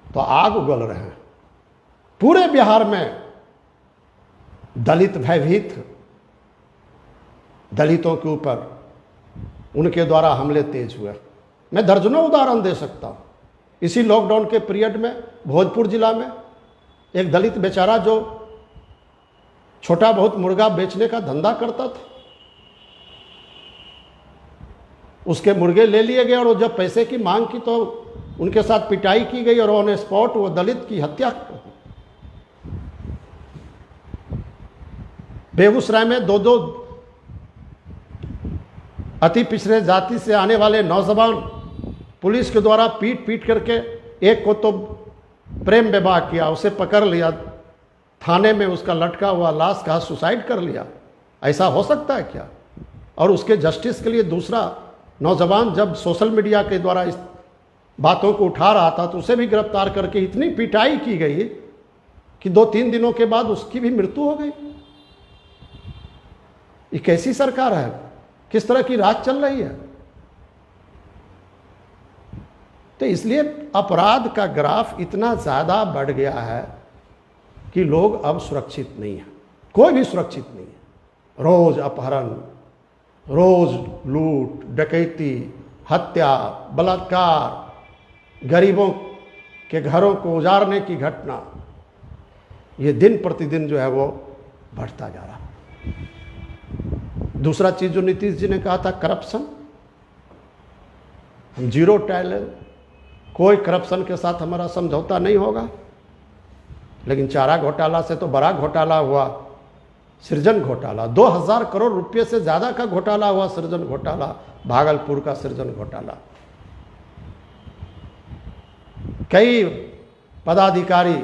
तो आग उगल रहे हैं। पूरे बिहार में दलित भयभीत, दलितों के ऊपर उनके द्वारा हमले तेज हुए। मैं दर्जनों उदाहरण दे सकता हूं। इसी लॉकडाउन के पीरियड में भोजपुर जिला में एक दलित बेचारा जो छोटा बहुत मुर्गा बेचने का धंधा करता था, उसके मुर्गे ले लिए गए और वो जब पैसे की मांग की तो उनके साथ पिटाई की गई और ऑन स्पॉट वो दलित की हत्या। बेगूसराय में 2 अति पिछड़े जाति से आने वाले नौजवान पुलिस के द्वारा पीट करके, एक को तो प्रेम विवाह किया, उसे पकड़ लिया, थाने में उसका लटका हुआ लाश का सुसाइड कर लिया। ऐसा हो सकता है क्या? और उसके जस्टिस के लिए दूसरा नौजवान जब सोशल मीडिया के द्वारा इस बातों को उठा रहा था तो उसे भी गिरफ्तार करके इतनी पिटाई की गई कि 2-3 दिनों के बाद उसकी भी मृत्यु हो गई। ये कैसी सरकार है? किस तरह की राज चल रही है? तो इसलिए अपराध का ग्राफ इतना ज़्यादा बढ़ गया है कि लोग अब सुरक्षित नहीं है, कोई भी सुरक्षित नहीं है। रोज अपहरण, रोज लूट, डकैती, हत्या, बलात्कार, गरीबों के घरों को उजाड़ने की घटना, ये दिन प्रतिदिन जो है वो बढ़ता जा रहा है। दूसरा चीज़ जो नीतीश जी ने कहा था, करप्शन। हम जीरो टॉलरेंस, कोई करप्शन के साथ हमारा समझौता नहीं होगा। लेकिन चारा घोटाला से तो बड़ा घोटाला हुआ, सृजन घोटाला। 2000 करोड़ रुपए से ज़्यादा का घोटाला हुआ, सृजन घोटाला, भागलपुर का सृजन घोटाला। कई पदाधिकारी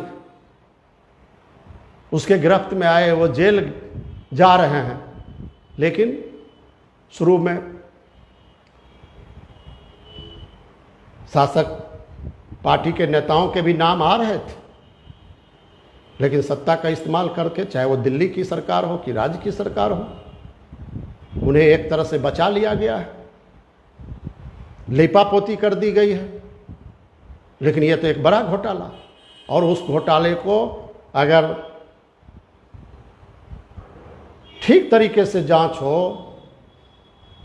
उसके गिरफ्त में आए, वो जेल जा रहे हैं। लेकिन शुरू में शासक पार्टी के नेताओं के भी नाम आ रहे थे, लेकिन सत्ता का इस्तेमाल करके, चाहे वो दिल्ली की सरकार हो कि राज्य की सरकार हो, उन्हें एक तरह से बचा लिया गया है, लिपापोती कर दी गई है। लेकिन यह तो एक बड़ा घोटाला, और उस घोटाले को अगर ठीक तरीके से जांच हो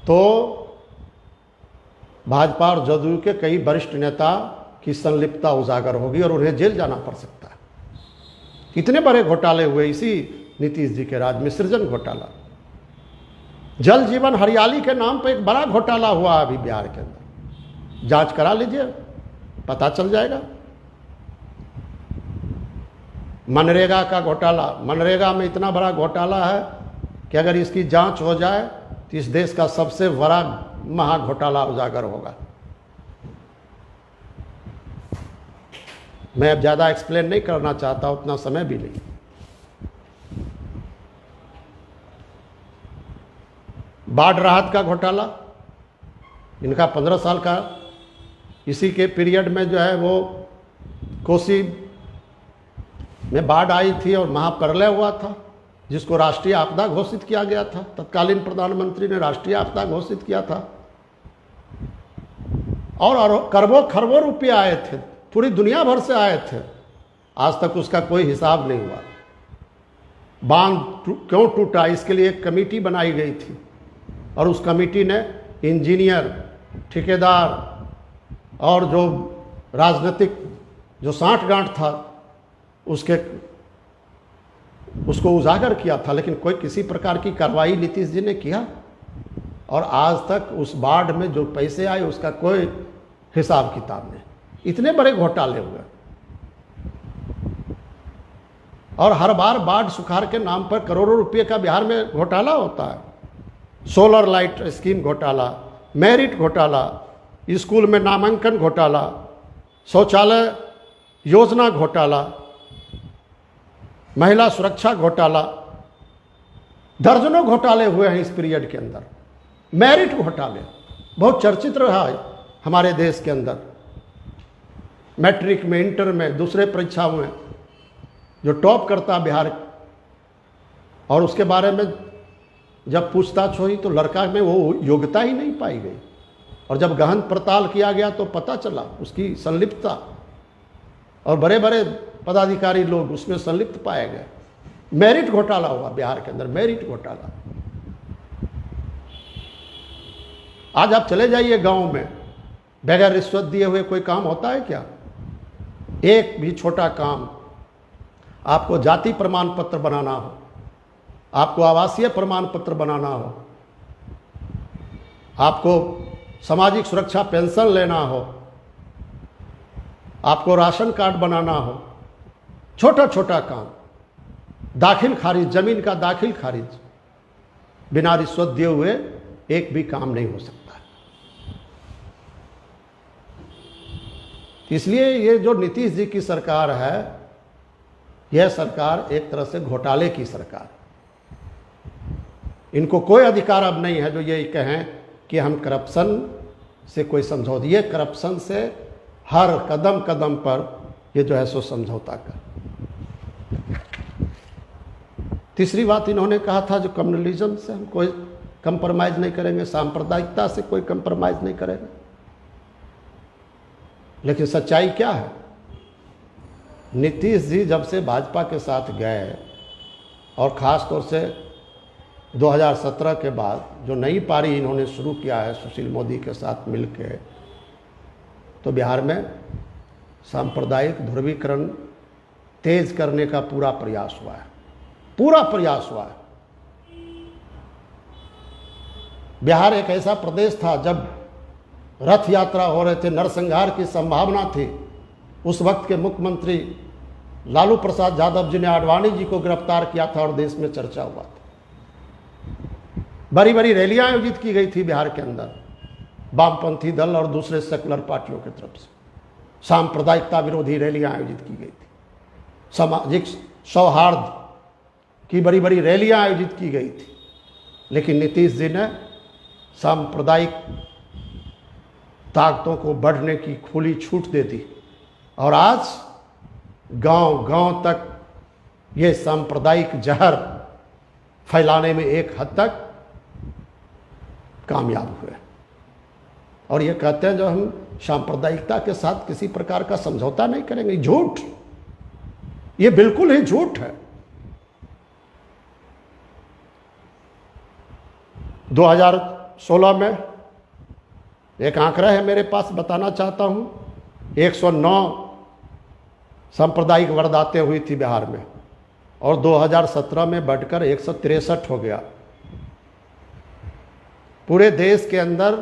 तो भाजपा और जदयू के कई वरिष्ठ नेता की संलिप्तता उजागर होगी और उन्हें जेल जाना पड़ सकता है। इतने बड़े घोटाले हुए इसी नीतीश जी के राज में। सृजन घोटाला, जल जीवन हरियाली के नाम पर एक बड़ा घोटाला हुआ अभी बिहार के अंदर, जांच करा लीजिए, पता चल जाएगा। मनरेगा का घोटाला, मनरेगा में इतना बड़ा घोटाला है कि अगर इसकी जांच हो जाए तो इस देश का सबसे बड़ा महा घोटाला उजागर होगा। मैं अब ज़्यादा एक्सप्लेन नहीं करना चाहता, उतना समय भी नहीं। बाढ़ राहत का घोटाला, इनका 15 साल का इसी के पीरियड में जो है वो कोसी में बाढ़ आई थी और महाप्रलय हुआ था, जिसको राष्ट्रीय आपदा घोषित किया गया था। तत्कालीन प्रधानमंत्री ने राष्ट्रीय आपदा घोषित किया था, और करोड़ों खरबों रुपये आए थे, पूरी दुनिया भर से आए थे। आज तक उसका कोई हिसाब नहीं हुआ। बांध क्यों टूटा, इसके लिए एक कमेटी बनाई गई थी, और उस कमेटी ने इंजीनियर, ठेकेदार और जो राजनीतिक जो साठगांठ था उसको उजागर किया था, लेकिन कोई किसी प्रकार की कार्रवाई नीतीश जी ने किया, और आज तक उस बाढ़ में जो पैसे आए उसका कोई हिसाब किताब नहीं। इतने बड़े घोटाले हुए, और हर बार बाढ़ सुखाड़ के नाम पर करोड़ों रुपए का बिहार में घोटाला होता है। सोलर लाइट स्कीम घोटाला, मेरिट घोटाला, स्कूल में नामांकन घोटाला, शौचालय योजना घोटाला, महिला सुरक्षा घोटाला, दर्जनों घोटाले हुए हैं इस पीरियड के अंदर। मेरिट घोटाले बहुत चर्चित रहा है हमारे देश के अंदर। मैट्रिक में, इंटर में, दूसरे परीक्षाओं में जो टॉप करता बिहार, और उसके बारे में जब पूछताछ हुई तो लड़का में वो योग्यता ही नहीं पाई गई, और जब गहन पड़ताल किया गया तो पता चला उसकी संलिप्तता, और बड़े बड़े पदाधिकारी लोग उसमें संलिप्त पाए गए। मेरिट घोटाला हुआ बिहार के अंदर, मेरिट घोटाला। आज आप चले जाइए गांव में, बगैर रिश्वत दिए हुए कोई काम होता है क्या? एक भी छोटा काम, आपको जाति प्रमाण पत्र बनाना हो, आपको आवासीय प्रमाण पत्र बनाना हो, आपको सामाजिक सुरक्षा पेंशन लेना हो, आपको राशन कार्ड बनाना हो, छोटा छोटा काम, दाखिल खारिज, जमीन का दाखिल खारिज, बिना रिश्वत दिए हुए एक भी काम नहीं हो सकता। इसलिए ये जो नीतीश जी की सरकार है, यह सरकार एक तरह से घोटाले की सरकार। इनको कोई अधिकार अब नहीं है जो ये कहें कि हम करप्शन से कोई समझौता, ये करप्शन से हर कदम कदम पर ये जो है सो समझौता कर। तीसरी बात इन्होंने कहा था जो कम्युनलिज्म से हम कोई कंप्रोमाइज नहीं करेंगे, सांप्रदायिकता से कोई कंप्रोमाइज नहीं करेंगे। लेकिन सच्चाई क्या है? नीतीश जी जब से भाजपा के साथ गए, और ख़ास तौर से 2017 के बाद जो नई पारी इन्होंने शुरू किया है सुशील मोदी के साथ मिलके, तो बिहार में सांप्रदायिक ध्रुवीकरण तेज करने का पूरा प्रयास हुआ है, पूरा प्रयास हुआ है। बिहार एक ऐसा प्रदेश था जब रथ यात्रा हो रहे थे, नरसंहार की संभावना थी। उस वक्त के मुख्यमंत्री लालू प्रसाद यादव जी ने आडवाणी जी को गिरफ्तार किया था और देश में चर्चा हुआ था। बड़ी बड़ी रैलियां आयोजित की गई थी बिहार के अंदर, वामपंथी दल और दूसरे सेकुलर पार्टियों की तरफ से सांप्रदायिकता विरोधी रैलियां आयोजित की गई थी। सामाजिक सौहार्द की बड़ी बड़ी रैलियां आयोजित की गई थी, लेकिन नीतीश जी ने सांप्रदायिक ताकतों को बढ़ने की खुली छूट दे दी और आज गांव गांव तक ये सांप्रदायिक जहर फैलाने में एक हद तक कामयाब हुए। और ये कहते हैं जो हम सांप्रदायिकता के साथ किसी प्रकार का समझौता नहीं करेंगे, झूठ, ये बिल्कुल ही झूठ है। 2016 में एक आंकड़ा है मेरे पास, बताना चाहता हूं, 109 सांप्रदायिक वारदातें हुई थी बिहार में और 2017 में बढ़कर 163 हो गया। पूरे देश के अंदर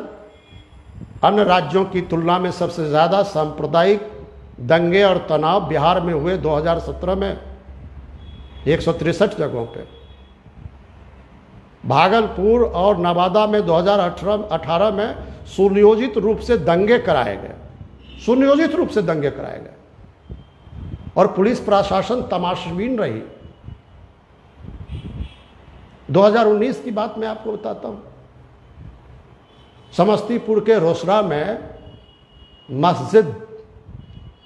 अन्य राज्यों की तुलना में सबसे ज़्यादा सांप्रदायिक दंगे और तनाव बिहार में हुए 2017 में 163 जगहों पे। भागलपुर और नवादा में 2018 में सुनियोजित रूप से दंगे कराए गए, सुनियोजित रूप से दंगे कराए गए और पुलिस प्रशासन तमाशबीन रही। 2019 की बात मैं आपको बताता हूं, समस्तीपुर के रोसड़ा में मस्जिद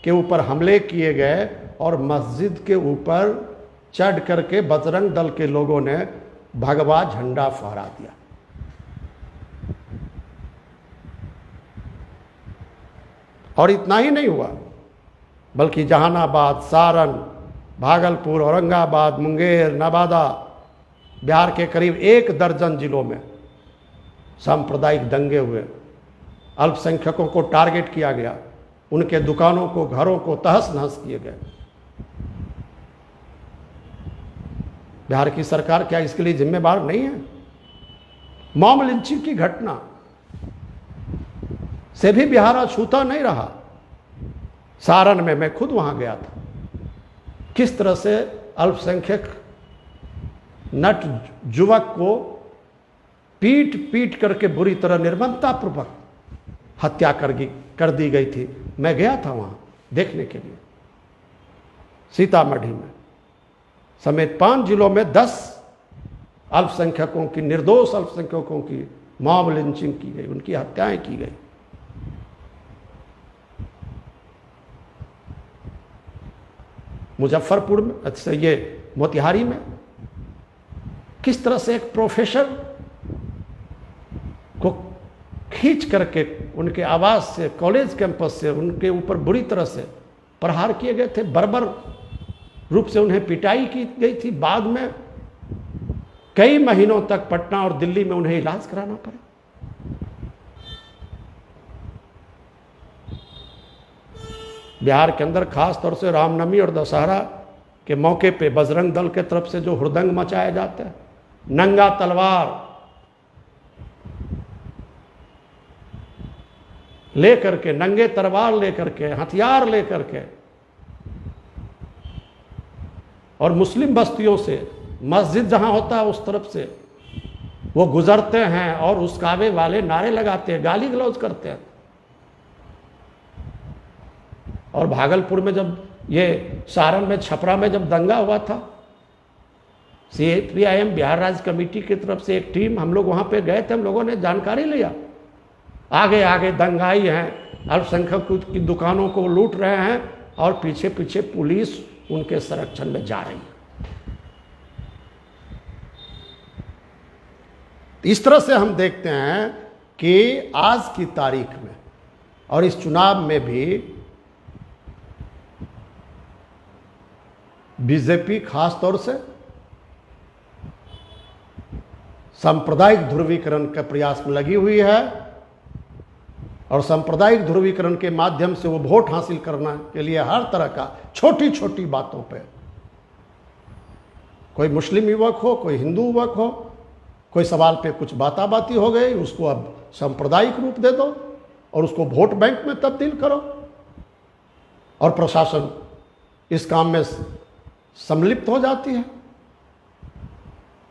के ऊपर हमले किए गए और मस्जिद के ऊपर चढ़ करके बजरंग दल के लोगों ने भगवा झंडा फहरा दिया। और इतना ही नहीं हुआ, बल्कि जहानाबाद, सारण, भागलपुर, औरंगाबाद, मुंगेर, नवादा, बिहार के करीब 1 दर्जन जिलों में सांप्रदायिक दंगे हुए। अल्पसंख्यकों को टारगेट किया गया, उनके दुकानों को, घरों को तहस नहस किए गए। बिहार की सरकार क्या इसके लिए जिम्मेदार नहीं है? मॉब लिंचिंग की घटना से भी बिहार अछूता नहीं रहा। सारण में मैं खुद वहां गया था, किस तरह से अल्पसंख्यक नट युवक को पीट पीट करके बुरी तरह निर्ममतापूर्वक हत्या कर दी गई थी। मैं गया था वहां देखने के लिए। सीतामढ़ी में समेत 5 जिलों में 10 अल्पसंख्यकों की, निर्दोष अल्पसंख्यकों की मॉब लिंचिंग की गई, उनकी हत्याएं की गई। मुजफ्फरपुर में, अच्छा ये मोतिहारी में किस तरह से एक प्रोफेसर को खींच करके उनके आवास से, कॉलेज कैंपस से उनके ऊपर बुरी तरह से प्रहार किए गए थे, बर्बर रूप से उन्हें पिटाई की गई थी। बाद में कई महीनों तक पटना और दिल्ली में उन्हें इलाज कराना पड़ा। बिहार के अंदर खास तौर से रामनवमी और दशहरा के मौके पे बजरंग दल के तरफ से जो हुड़दंग मचाया जाता है, नंगा तलवार लेकर के, नंगे तलवार लेकर के, हथियार लेकर के, और मुस्लिम बस्तियों से मस्जिद जहां होता है उस तरफ से वो गुजरते हैं और उस काबे वाले नारे लगाते हैं, गाली गलौज करते हैं। और भागलपुर में जब ये, सारण में, छपरा में जब दंगा हुआ था, CPIM बिहार राज्य कमेटी की तरफ से एक टीम, हम लोग वहां पे गए थे, हम लोगों ने जानकारी लिया। आगे आगे दंगाई हैं, अल्पसंख्यकों की दुकानों को लूट रहे हैं और पीछे पीछे पुलिस उनके संरक्षण में जा रही है। इस तरह से हम देखते हैं कि आज की तारीख में और इस चुनाव में भी बीजेपी खास तौर से सांप्रदायिक ध्रुवीकरण के प्रयास में लगी हुई है और सांप्रदायिक ध्रुवीकरण के माध्यम से वो वोट हासिल करने के लिए हर तरह का छोटी छोटी बातों पे, कोई मुस्लिम युवक हो, कोई हिंदू युवक हो, कोई सवाल पे कुछ बाताबाती हो गई, उसको अब सांप्रदायिक रूप दे दो और उसको वोट बैंक में तब्दील करो और प्रशासन इस काम में सम्मिलित हो जाती है।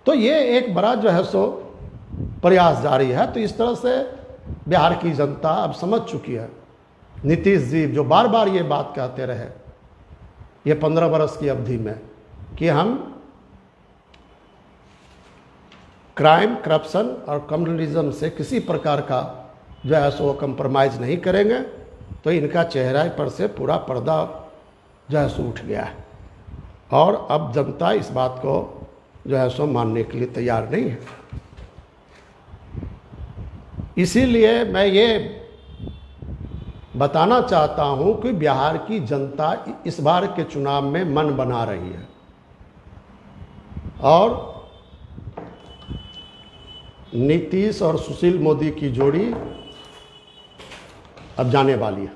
तो ये एक बड़ा जो है सो प्रयास जारी है। तो इस तरह से बिहार की जनता अब समझ चुकी है। नीतीश जी जो बार बार ये बात कहते रहे ये 15 वर्ष की अवधि में कि हम क्राइम, करप्शन और कम्युनलिज्म से किसी प्रकार का जो है सो कंप्रोमाइज़ नहीं करेंगे, तो इनका चेहरा पर से पूरा पर्दा जो है सो उठ गया है और अब जनता इस बात को जो है सो मानने के लिए तैयार नहीं है। इसीलिए मैं ये बताना चाहता हूं कि बिहार की जनता इस बार के चुनाव में मन बना रही है और नीतीश और सुशील मोदी की जोड़ी अब जाने वाली है।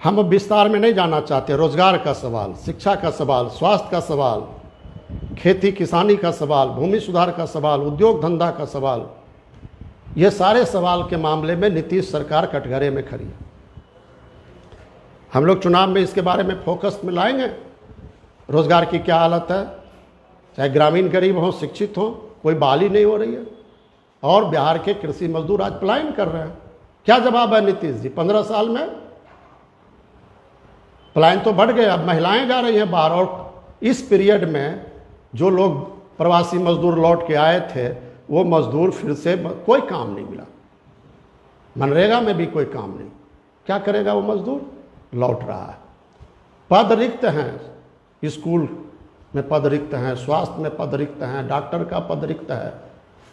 हम अब विस्तार में नहीं जाना चाहते। रोजगार का सवाल, शिक्षा का सवाल, स्वास्थ्य का सवाल, खेती किसानी का सवाल, भूमि सुधार का सवाल, उद्योग धंधा का सवाल, ये सारे सवाल के मामले में नीतीश सरकार कटघरे में खड़ी है। हम लोग चुनाव में इसके बारे में फोकस में लाएंगे। रोजगार की क्या हालत है, चाहे ग्रामीण गरीब हों, शिक्षित हों, कोई बहाली नहीं हो रही है और बिहार के कृषि मजदूर आज पलायन कर रहे हैं। क्या जवाब है नीतीश जी? 15 साल में पलायन तो बढ़ गए, अब महिलाएं जा रही हैं बाहर और इस पीरियड में जो लोग प्रवासी मजदूर लौट के आए थे वो मजदूर फिर से कोई काम नहीं मिला, मनरेगा में भी कोई काम नहीं। क्या करेगा वो मजदूर? लौट रहा है। पद रिक्त हैं, स्कूल में पद रिक्त हैं, स्वास्थ्य में पद रिक्त हैं, डॉक्टर का पद रिक्त है,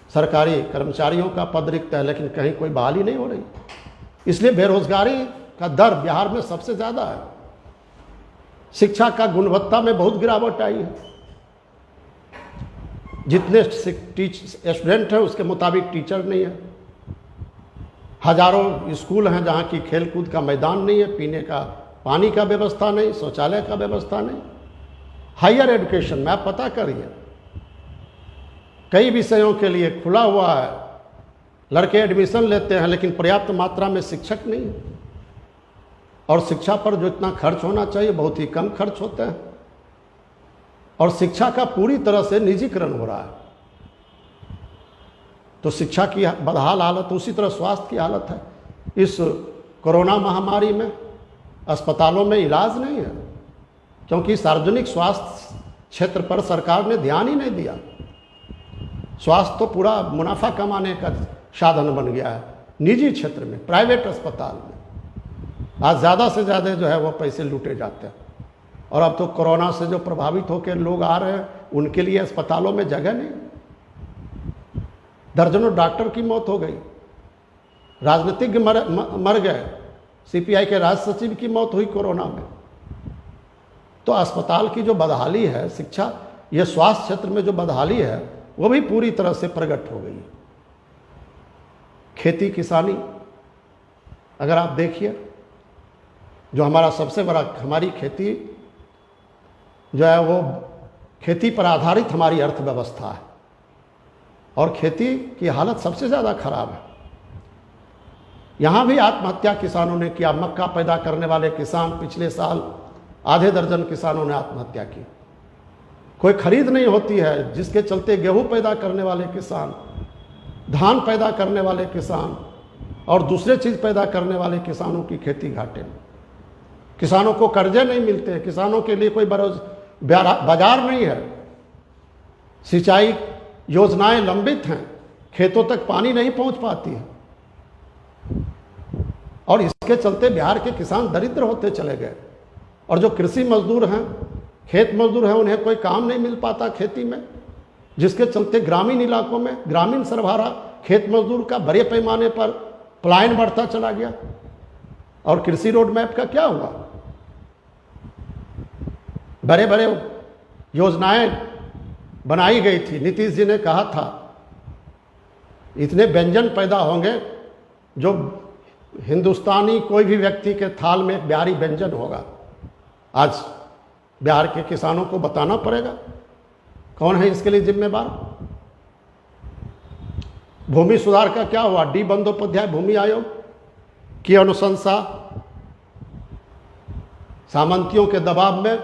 सरकारी कर्मचारियों का पद रिक्त है, लेकिन कहीं कोई बहाली नहीं हो रही। इसलिए बेरोजगारी का दर बिहार में सबसे ज़्यादा है। शिक्षा का गुणवत्ता में बहुत गिरावट आई है। जितने स्टूडेंट हैं उसके मुताबिक टीचर नहीं है। हजारों स्कूल हैं जहाँ की खेल कूद का मैदान नहीं है, पीने का पानी का व्यवस्था नहीं, शौचालय का व्यवस्था नहीं। हायर एजुकेशन में आप पता करिए, कई विषयों के लिए खुला हुआ है, लड़के एडमिशन लेते हैं लेकिन पर्याप्त मात्रा में शिक्षक नहीं है और शिक्षा पर जो इतना खर्च होना चाहिए बहुत ही कम खर्च होते हैं और शिक्षा का पूरी तरह से निजीकरण हो रहा है। तो शिक्षा की बदहाल हालत, उसी तरह स्वास्थ्य की हालत है। इस कोरोना महामारी में अस्पतालों में इलाज नहीं है क्योंकि सार्वजनिक स्वास्थ्य क्षेत्र पर सरकार ने ध्यान ही नहीं दिया। स्वास्थ्य तो पूरा मुनाफा कमाने का साधन बन गया है निजी क्षेत्र में, प्राइवेट अस्पताल में आज ज़्यादा से ज़्यादा जो है वो पैसे लूटे जाते हैं और अब तो कोरोना से जो प्रभावित होकर लोग आ रहे हैं उनके लिए अस्पतालों में जगह नहीं। दर्जनों डॉक्टर की मौत हो गई, राजनीतिज्ञ मर गए, सीपीआई के राज्य सचिव की मौत हुई कोरोना में। तो अस्पताल की जो बदहाली है, शिक्षा, ये स्वास्थ्य क्षेत्र में जो बदहाली है वो भी पूरी तरह से प्रकट हो गई है। खेती किसानी अगर आप देखिए, जो हमारा सबसे बड़ा, हमारी खेती जो है वो खेती पर आधारित हमारी अर्थव्यवस्था है और खेती की हालत सबसे ज़्यादा खराब है। यहाँ भी आत्महत्या किसानों ने किया। मक्का पैदा करने वाले किसान पिछले साल आधे दर्जन किसानों ने आत्महत्या की। कोई खरीद नहीं होती है, जिसके चलते गेहूं पैदा करने वाले किसान, धान पैदा करने वाले किसान और दूसरे चीज़ पैदा करने वाले किसानों की खेती घाटे में। किसानों को कर्जे नहीं मिलते, किसानों के लिए कोई बाजार नहीं है, सिंचाई योजनाएं लंबित हैं, खेतों तक पानी नहीं पहुंच पाती है और इसके चलते बिहार के किसान दरिद्र होते चले गए। और जो कृषि मजदूर हैं, खेत मजदूर हैं, उन्हें कोई काम नहीं मिल पाता खेती में, जिसके चलते ग्रामीण इलाकों में ग्रामीण सरबराह खेत मजदूर का बड़े पैमाने पर पलायन बढ़ता चला गया। और कृषि रोड मैप का क्या हुआ? बड़े बड़े योजनाएं बनाई गई थी। नीतीश जी ने कहा था इतने व्यंजन पैदा होंगे जो हिंदुस्तानी कोई भी व्यक्ति के थाल में एक बिहारी व्यंजन होगा। आज बिहार के किसानों को बताना पड़ेगा कौन है इसके लिए जिम्मेदार। भूमि सुधार का क्या हुआ? डी बंदोपाध्याय भूमि आयोग की अनुशंसा सामंतियों के दबाव में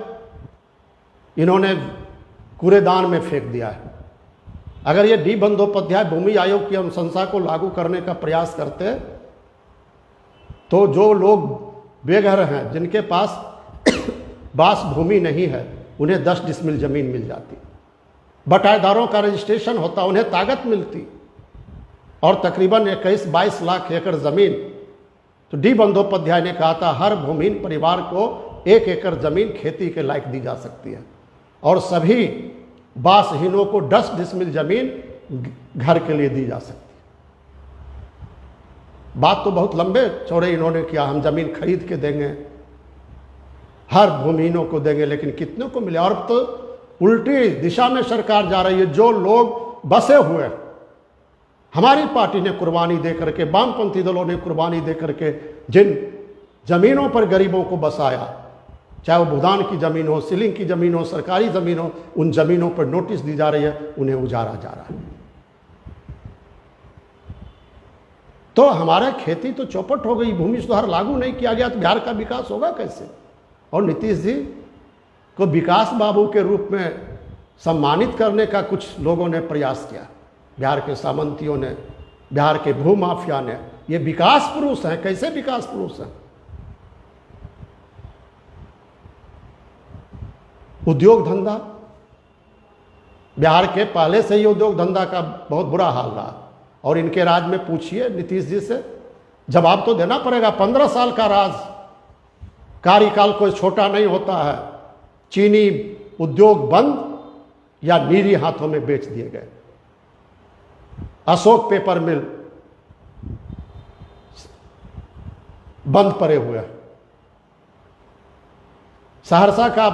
इन्होंने कूड़ेदान में फेंक दिया है। अगर ये डी बंदोपाध्याय भूमि आयोग की अनुशंसा को लागू करने का प्रयास करते तो जो लोग बेघर हैं, जिनके पास बास भूमि नहीं है, उन्हें 10 डिसमिल जमीन मिल जाती। बटाईदारों का रजिस्ट्रेशन होता, उन्हें ताकत मिलती, और तकरीबन 21-22 लाख एकड़ ज़मीन। तो डी बंदोपाध्याय ने कहा था हर भूमिहीन परिवार को 1 एकड़ ज़मीन खेती के लायक दी जा सकती है, और सभी बासहीनों को 10 डिसमिल ज़मीन घर के लिए दी जा सकती है। बात तो बहुत लंबे चौड़े इन्होंने किया, हम ज़मीन खरीद के देंगे, हर भूमिहीनों को देंगे, लेकिन कितनों को मिले। और तो उल्टी दिशा में सरकार जा रही है। जो लोग बसे हुए, हमारी पार्टी ने कुर्बानी दे करके, वामपंथी दलों ने कुर्बानी दे करके जिन जमीनों पर गरीबों को बसाया, चाहे वो भूदान की ज़मीन हो, सीलिंग की ज़मीन हो, सरकारी ज़मीन हो, उन ज़मीनों पर नोटिस दी जा रही है, उन्हें उजाड़ा जा रहा है। तो हमारा खेती तो चौपट हो गई, भूमि सुधार लागू नहीं किया गया, तो बिहार का विकास होगा कैसे? और नीतीश जी को विकास बाबू के रूप में सम्मानित करने का कुछ लोगों ने प्रयास किया, बिहार के सामंतियों ने, बिहार के भूमाफिया ने। ये विकास पुरुष हैं, कैसे विकास पुरुष हैं? उद्योग धंधा, बिहार के पहले से ही उद्योग धंधा का बहुत बुरा हाल रहा, और इनके राज में पूछिए नीतीश जी से, जवाब तो देना पड़ेगा। 15 साल का राज, कार्यकाल कोई छोटा नहीं होता है। चीनी उद्योग बंद या नीरी हाथों में बेच दिए गए। अशोक पेपर मिल बंद पड़े हुए हैं। सहरसा का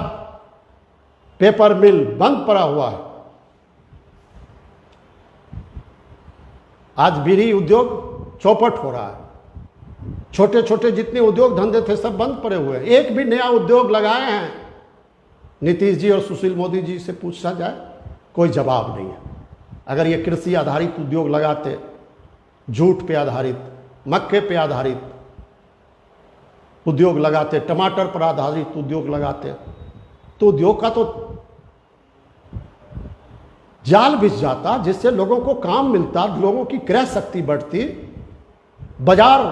पेपर मिल बंद पड़ा हुआ है। आज बीड़ी उद्योग चौपट हो रहा है। छोटे छोटे जितने उद्योग धंधे थे सब बंद पड़े हुए हैं। एक भी नया उद्योग लगाए हैं नीतीश जी और सुशील मोदी जी से पूछा जाए, कोई जवाब नहीं है। अगर ये कृषि आधारित उद्योग लगाते, जूट पे आधारित, मक्के पे आधारित उद्योग लगाते, टमाटर पर आधारित उद्योग लगाते, तो उद्योग का तो जाल बिछ जाता, जिससे लोगों को काम मिलता, लोगों की क्रय शक्ति बढ़ती, बाजार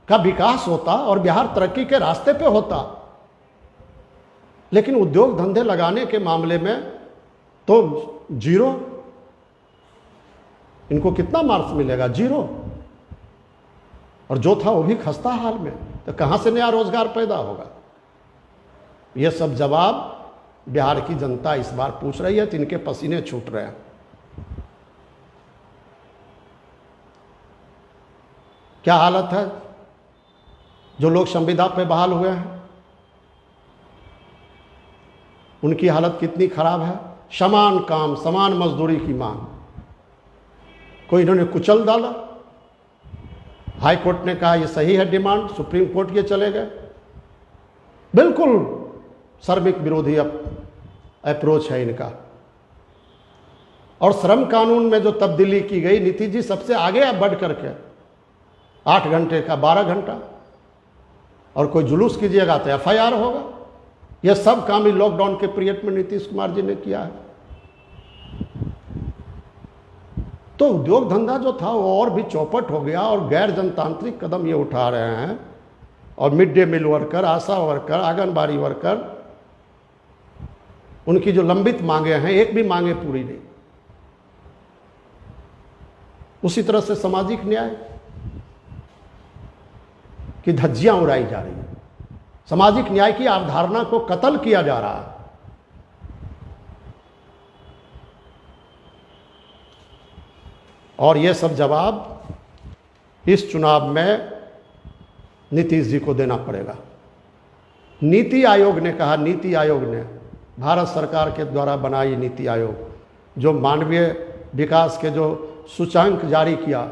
का विकास होता और बिहार तरक्की के रास्ते पे होता। लेकिन उद्योग धंधे लगाने के मामले में तो जीरो। इनको कितना मार्क्स मिलेगा? जीरो। और जो था वो भी खस्ता हाल में, तो कहां से नया रोजगार पैदा होगा? ये सब जवाब बिहार की जनता इस बार पूछ रही है, तो इनके पसीने छूट रहे हैं। क्या हालत है? जो लोग संविदा पे बहाल हुए हैं उनकी हालत कितनी खराब है। समान काम समान मजदूरी की मांग को इन्होंने कुचल डाला। हाई कोर्ट ने कहा ये सही है डिमांड, सुप्रीम कोर्ट ये चले गए। बिल्कुल श्रमिक विरोधी अप्रोच है इनका। और श्रम कानून में जो तब्दीली की गई, नीतीश जी सबसे आगे बढ़ करके 8 घंटे का 12 घंटा, और कोई जुलूस कीजिएगा तो FIR होगा। यह सब काम ही लॉकडाउन के पीरियड में नीतीश कुमार जी ने किया है। तो उद्योग धंधा जो था वो और भी चौपट हो गया, और गैर जनतांत्रिक कदम ये उठा रहे हैं। और मिड डे मील वर्कर, आशा वर्कर, आंगनबाड़ी वर्कर, उनकी जो लंबित मांगे हैं, एक भी मांगे पूरी नहीं। उसी तरह से सामाजिक न्याय की धज्जियां उड़ाई जा रही है। सामाजिक न्याय की अवधारणा को कत्ल किया जा रहा है। और यह सब जवाब इस चुनाव में नीतीश जी को देना पड़ेगा। नीति आयोग ने कहा, नीति आयोग ने, भारत सरकार के द्वारा बनाई नीति आयोग, जो मानवीय विकास के जो सूचकांक जारी किया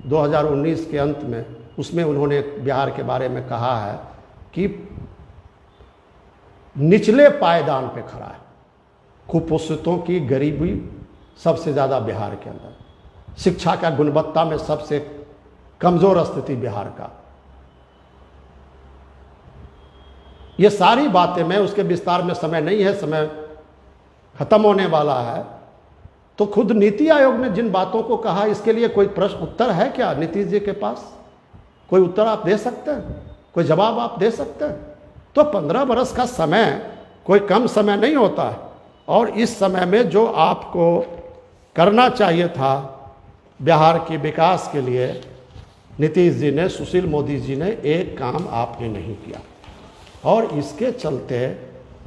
2019 के अंत में, उसमें उन्होंने बिहार के बारे में कहा है कि निचले पायदान पे खड़ा है। कुपोषितों की गरीबी सबसे ज़्यादा बिहार के अंदर, शिक्षा का गुणवत्ता में सबसे कमज़ोर स्थिति बिहार का। ये सारी बातें, मैं उसके विस्तार में समय नहीं है, समय खत्म होने वाला है। तो खुद नीति आयोग ने जिन बातों को कहा, इसके लिए कोई प्रश्न उत्तर है क्या नीतीश जी के पास? कोई उत्तर आप दे सकते हैं? कोई जवाब आप दे सकते हैं? तो 15 बरस का समय कोई कम समय नहीं होता है। और इस समय में जो आपको करना चाहिए था बिहार के विकास के लिए, नीतीश जी ने, सुशील मोदी जी ने एक काम आपने नहीं किया। और इसके चलते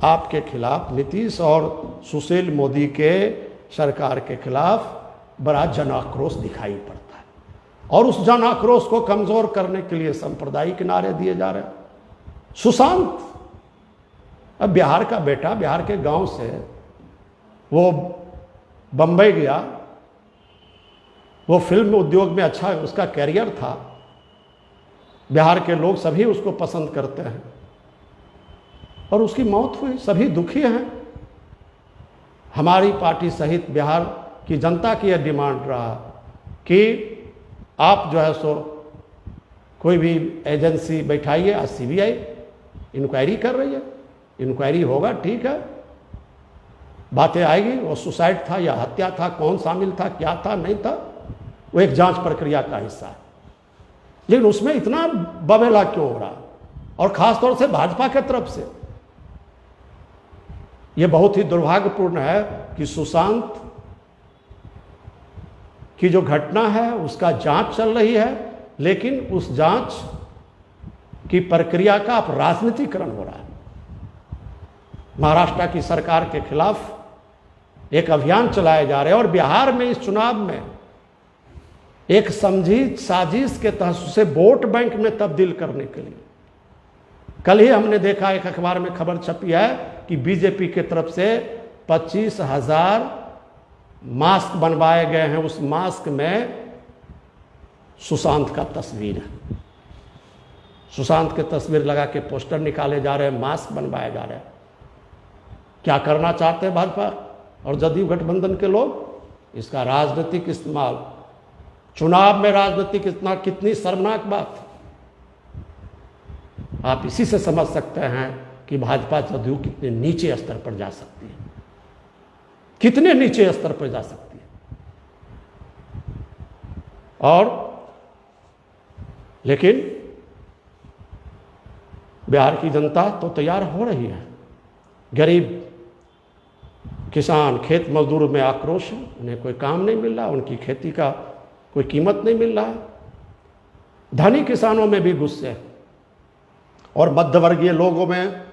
आपके खिलाफ, नीतीश और सुशील मोदी के सरकार के खिलाफ बड़ा जन आक्रोश दिखाई पड़ता है। और उस जन आक्रोश को कमजोर करने के लिए सांप्रदायिक नारे दिए जा रहे हैं। सुशांत, अब बिहार का बेटा, बिहार के गांव से वो बंबई गया, वो फिल्म उद्योग में अच्छा उसका कैरियर था, बिहार के लोग सभी उसको पसंद करते हैं, और उसकी मौत हुई। सभी दुखी हैं। हमारी पार्टी सहित बिहार की जनता की यह डिमांड रहा कि आप जो है सो कोई भी एजेंसी बैठाइए। आज सीबीआई इंक्वायरी कर रही है, इंक्वायरी होगा, ठीक है, बातें आएगी। वो सुसाइड था या हत्या था, कौन शामिल था, क्या था, नहीं था, वो एक जांच प्रक्रिया का हिस्सा है। लेकिन उसमें इतना बवेला क्यों हो रहा, और खासतौर से भाजपा की तरफ से? ये बहुत ही दुर्भाग्यपूर्ण है कि सुशांत की जो घटना है उसका जांच चल रही है, लेकिन उस जांच की प्रक्रिया का अब राजनीतिकरण हो रहा है। महाराष्ट्र की सरकार के खिलाफ एक अभियान चलाए जा रहे हैं, और बिहार में इस चुनाव में एक समझी साजिश के तहत उसे वोट बैंक में तब्दील करने के लिए, कल ही हमने देखा, एक अखबार में खबर छपी है कि बीजेपी की तरफ से 25,000 मास्क बनवाए गए हैं। उस मास्क में सुशांत का तस्वीर है। सुशांत की तस्वीर लगा के पोस्टर निकाले जा रहे हैं, मास्क बनवाए जा रहे हैं। क्या करना चाहते हैं भाजपा और जदयू गठबंधन के लोग? इसका राजनीतिक इस्तेमाल, चुनाव में राजनीतिक इस्तेमाल, कितनी शर्मनाक बात। आप इसी से समझ सकते हैं कि भाजपा जदयू कितने नीचे स्तर पर जा सकती है, कितने नीचे स्तर पर जा सकती है। और लेकिन बिहार की जनता तो तैयार हो रही है। गरीब किसान, खेत मजदूर में आक्रोश है, उन्हें कोई काम नहीं मिल रहा, उनकी खेती का कोई कीमत नहीं मिल रहा है। धनी किसानों में भी गुस्से है, और मध्यवर्गीय लोगों में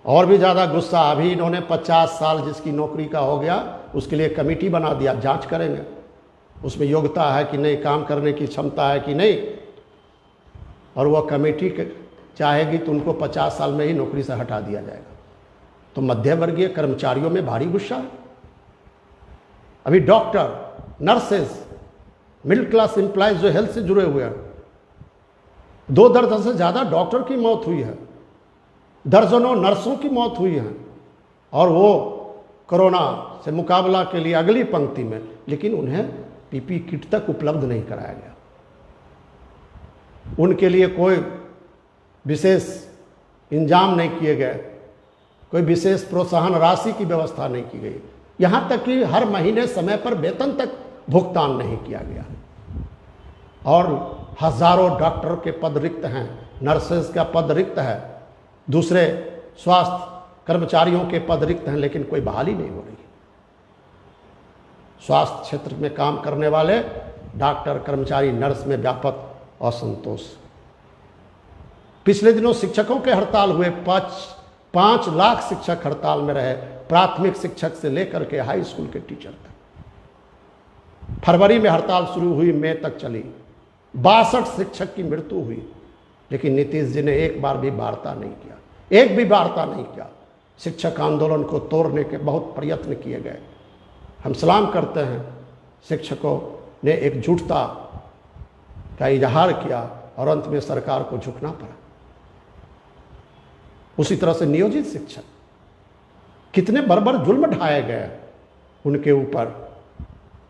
और भी ज़्यादा गुस्सा। अभी इन्होंने 50 साल जिसकी नौकरी का हो गया, उसके लिए कमेटी बना दिया, जांच करेंगे उसमें योग्यता है कि नहीं, काम करने की क्षमता है कि नहीं। और वह कमेटी चाहेगी तो उनको 50 साल में ही नौकरी से हटा दिया जाएगा। तो मध्यवर्गीय कर्मचारियों में भारी गुस्सा है। अभी doctor, nurses, middle class employees जो हेल्थ से जुड़े हुए हैं, 2 दर्जन से ज़्यादा डॉक्टर की मौत हुई है, दर्जनों नर्सों की मौत हुई है, और वो कोरोना से मुकाबला के लिए अगली पंक्ति में, लेकिन उन्हें पीपी किट तक उपलब्ध नहीं कराया गया। उनके लिए कोई विशेष इंतजाम नहीं किए गए, कोई विशेष प्रोत्साहन राशि की व्यवस्था नहीं की गई, यहाँ तक कि हर महीने समय पर वेतन तक भुगतान नहीं किया गया। और हजारों डॉक्टर के पद रिक्त हैं, नर्सेज का पद रिक्त है, दूसरे स्वास्थ्य कर्मचारियों के पद रिक्त हैं, लेकिन कोई बहाली नहीं हो रही। स्वास्थ्य क्षेत्र में काम करने वाले डॉक्टर, कर्मचारी, नर्स में व्यापक असंतोष। पिछले दिनों शिक्षकों के हड़ताल हुए, 5 लाख शिक्षक हड़ताल में रहे, प्राथमिक शिक्षक से लेकर के हाई स्कूल के टीचर तक। फरवरी में हड़ताल शुरू हुई, मई तक चली, 62 शिक्षक की मृत्यु हुई, लेकिन नीतीश जी ने एक बार भी वार्ता नहीं किया, एक भी वार्ता नहीं किया। शिक्षक आंदोलन को तोड़ने के बहुत प्रयत्न किए गए। हम सलाम करते हैं, शिक्षकों ने एकजुटता का इजहार किया और अंत में सरकार को झुकना पड़ा। उसी तरह से नियोजित शिक्षक, कितने बर्बर जुल्म ढाए गए उनके ऊपर।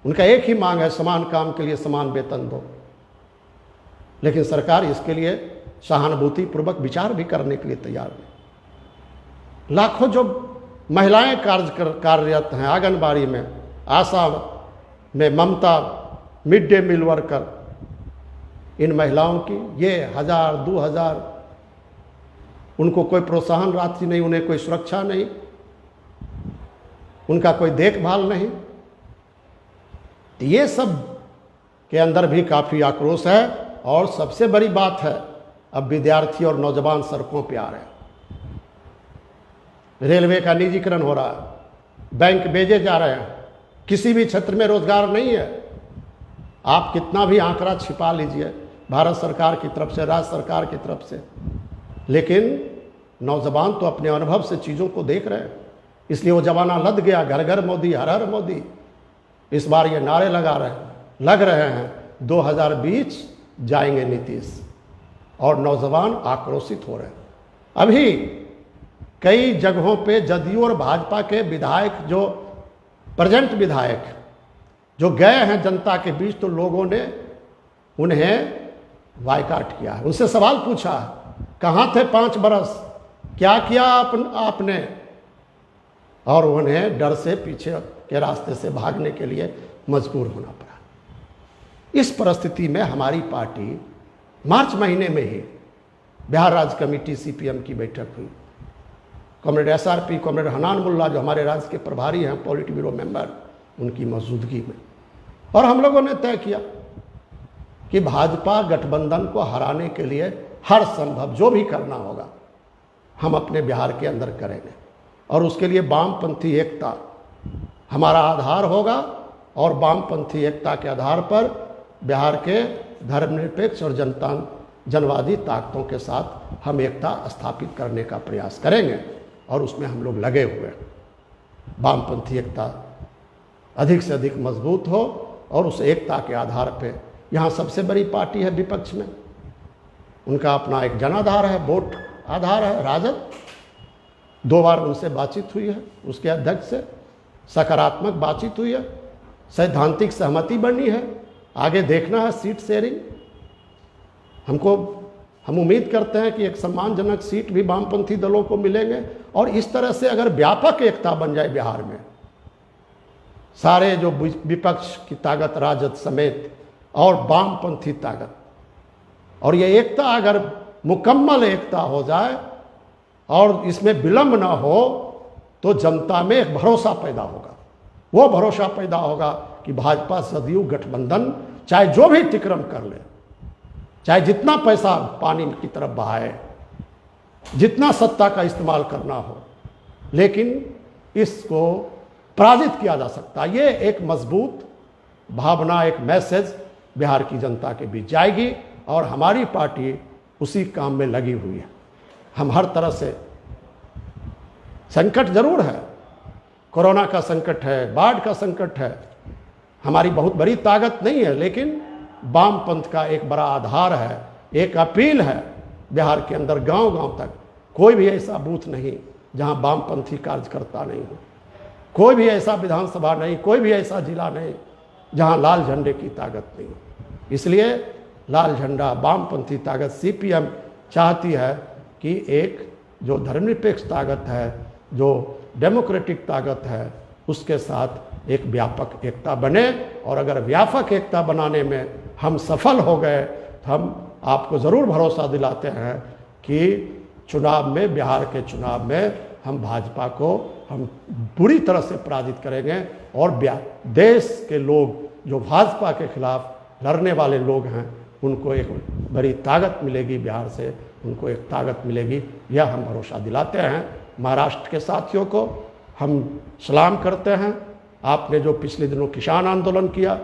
उनका एक ही मांग है, समान काम के लिए समान वेतन दो, लेकिन सरकार इसके लिए सहानुभूति पूर्वक विचार भी करने के लिए तैयार नहीं। लाखों जो महिलाएं कार्यरत हैं, आंगनबाड़ी में, आशा में, ममता, मिड डे मील वर्कर, इन महिलाओं की ये 1000, 2000, उनको कोई प्रोत्साहन राशि नहीं, उन्हें कोई सुरक्षा नहीं। उनका कोई देखभाल नहीं। तो ये सब के अंदर भी काफ़ी आक्रोश है। और सबसे बड़ी बात है, अब विद्यार्थी और नौजवान सड़कों पे आ रहे हैं, रेलवे का निजीकरण हो रहा है, बैंक बेचे जा रहे हैं, किसी भी क्षेत्र में रोजगार नहीं है। आप कितना भी आंकड़ा छिपा लीजिए भारत सरकार की तरफ से, राज्य सरकार की तरफ से, लेकिन नौजवान तो अपने अनुभव से चीज़ों को देख रहे हैं। इसलिए वो जमाना लद गया, घर घर मोदी, हर हर मोदी। इस बार ये नारे लग रहे हैं 2020 जाएंगे नीतीश, और नौजवान आक्रोशित हो रहे हैं। अभी कई जगहों पे जदयू और भाजपा के विधायक, जो प्रेजेंट विधायक जो गए हैं जनता के बीच, तो लोगों ने उन्हें बायकॉट किया है, उनसे सवाल पूछा, कहाँ थे 5 बरस, क्या किया आपने, और उन्हें डर से पीछे के रास्ते से भागने के लिए मजबूर होना पड़ा। इस परिस्थिति में हमारी पार्टी मार्च महीने में ही बिहार राज्य कमेटी सीपीएम की बैठक हुई। कॉमरेड एसआरपी, कॉमरेड हनान मुल्ला जो हमारे राज्य के प्रभारी हैं, पॉलिट ब्यूरो मेंबर, उनकी मौजूदगी में, और हम लोगों ने तय किया कि भाजपा गठबंधन को हराने के लिए हर संभव जो भी करना होगा हम अपने बिहार के अंदर करेंगे, और उसके लिए वामपंथी एकता हमारा आधार होगा, और वामपंथी एकता के आधार पर बिहार के धर्मनिरपेक्ष और जनवादी ताकतों के साथ हम एकता स्थापित करने का प्रयास करेंगे, और उसमें हम लोग लगे हुए हैं। वामपंथी एकता अधिक से अधिक मजबूत हो, और उस एकता के आधार पे यहाँ सबसे बड़ी पार्टी है विपक्ष में, उनका अपना एक जनाधार है, वोट आधार है, राजद। 2 बार उनसे बातचीत हुई है, उसके अध्यक्ष से सकारात्मक बातचीत हुई है, सैद्धांतिक सहमति बनी है, आगे देखना है सीट शेयरिंग। हम उम्मीद करते हैं कि एक सम्मानजनक सीट भी वामपंथी दलों को मिलेंगे, और इस तरह से अगर व्यापक एकता बन जाए बिहार में, सारे जो विपक्ष की ताकत राजद समेत और वामपंथी ताकत, और ये एकता अगर मुकम्मल एकता हो जाए और इसमें विलंब ना हो, तो जनता में एक भरोसा पैदा होगा। वो भरोसा पैदा होगा कि भाजपा जदयू गठबंधन चाहे जो भी तिक्रम कर ले, चाहे जितना पैसा पानी की तरफ बहाए, जितना सत्ता का इस्तेमाल करना हो, लेकिन इसको पराजित किया जा सकता है। ये एक मजबूत भावना, एक मैसेज बिहार की जनता के बीच जाएगी, और हमारी पार्टी उसी काम में लगी हुई है। हम हर तरह से, संकट जरूर है, कोरोना का संकट है, बाढ़ का संकट है, हमारी बहुत बड़ी ताकत नहीं है, लेकिन वामपंथ का एक बड़ा आधार है, एक अपील है बिहार के अंदर गांव-गांव तक। कोई भी ऐसा बूथ नहीं जहां वामपंथी कार्यकर्ता नहीं हो, कोई भी ऐसा विधानसभा नहीं, कोई भी ऐसा जिला नहीं जहां लाल झंडे की ताकत नहीं हो। इसलिए लाल झंडा, वामपंथी ताकत, सीपीएम चाहती है कि एक जो धर्मनिरपेक्ष ताकत है, जो डेमोक्रेटिक ताकत है, उसके साथ एक व्यापक एकता बने। और अगर व्यापक एकता बनाने में हम सफल हो गए, तो हम आपको ज़रूर भरोसा दिलाते हैं कि चुनाव में, बिहार के चुनाव में हम भाजपा को हम बुरी तरह से पराजित करेंगे, और देश के लोग जो भाजपा के खिलाफ लड़ने वाले लोग हैं, उनको एक बड़ी ताकत मिलेगी, बिहार से उनको एक ताकत मिलेगी, यह हम भरोसा दिलाते हैं। महाराष्ट्र के साथियों को हम सलाम करते हैं। आपने जो पिछले दिनों किसान आंदोलन किया,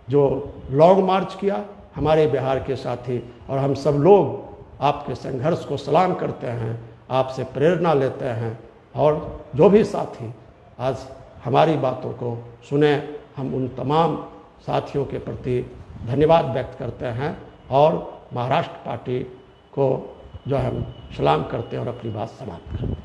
जो लॉन्ग मार्च किया, हमारे बिहार के साथी और हम सब लोग आपके संघर्ष को सलाम करते हैं, आपसे प्रेरणा लेते हैं। और जो भी साथी आज हमारी बातों को सुने, हम उन तमाम साथियों के प्रति धन्यवाद व्यक्त करते हैं, और महाराष्ट्र पार्टी को जो हम सलाम करते हैं और अपनी बात समाप्त करते हैं।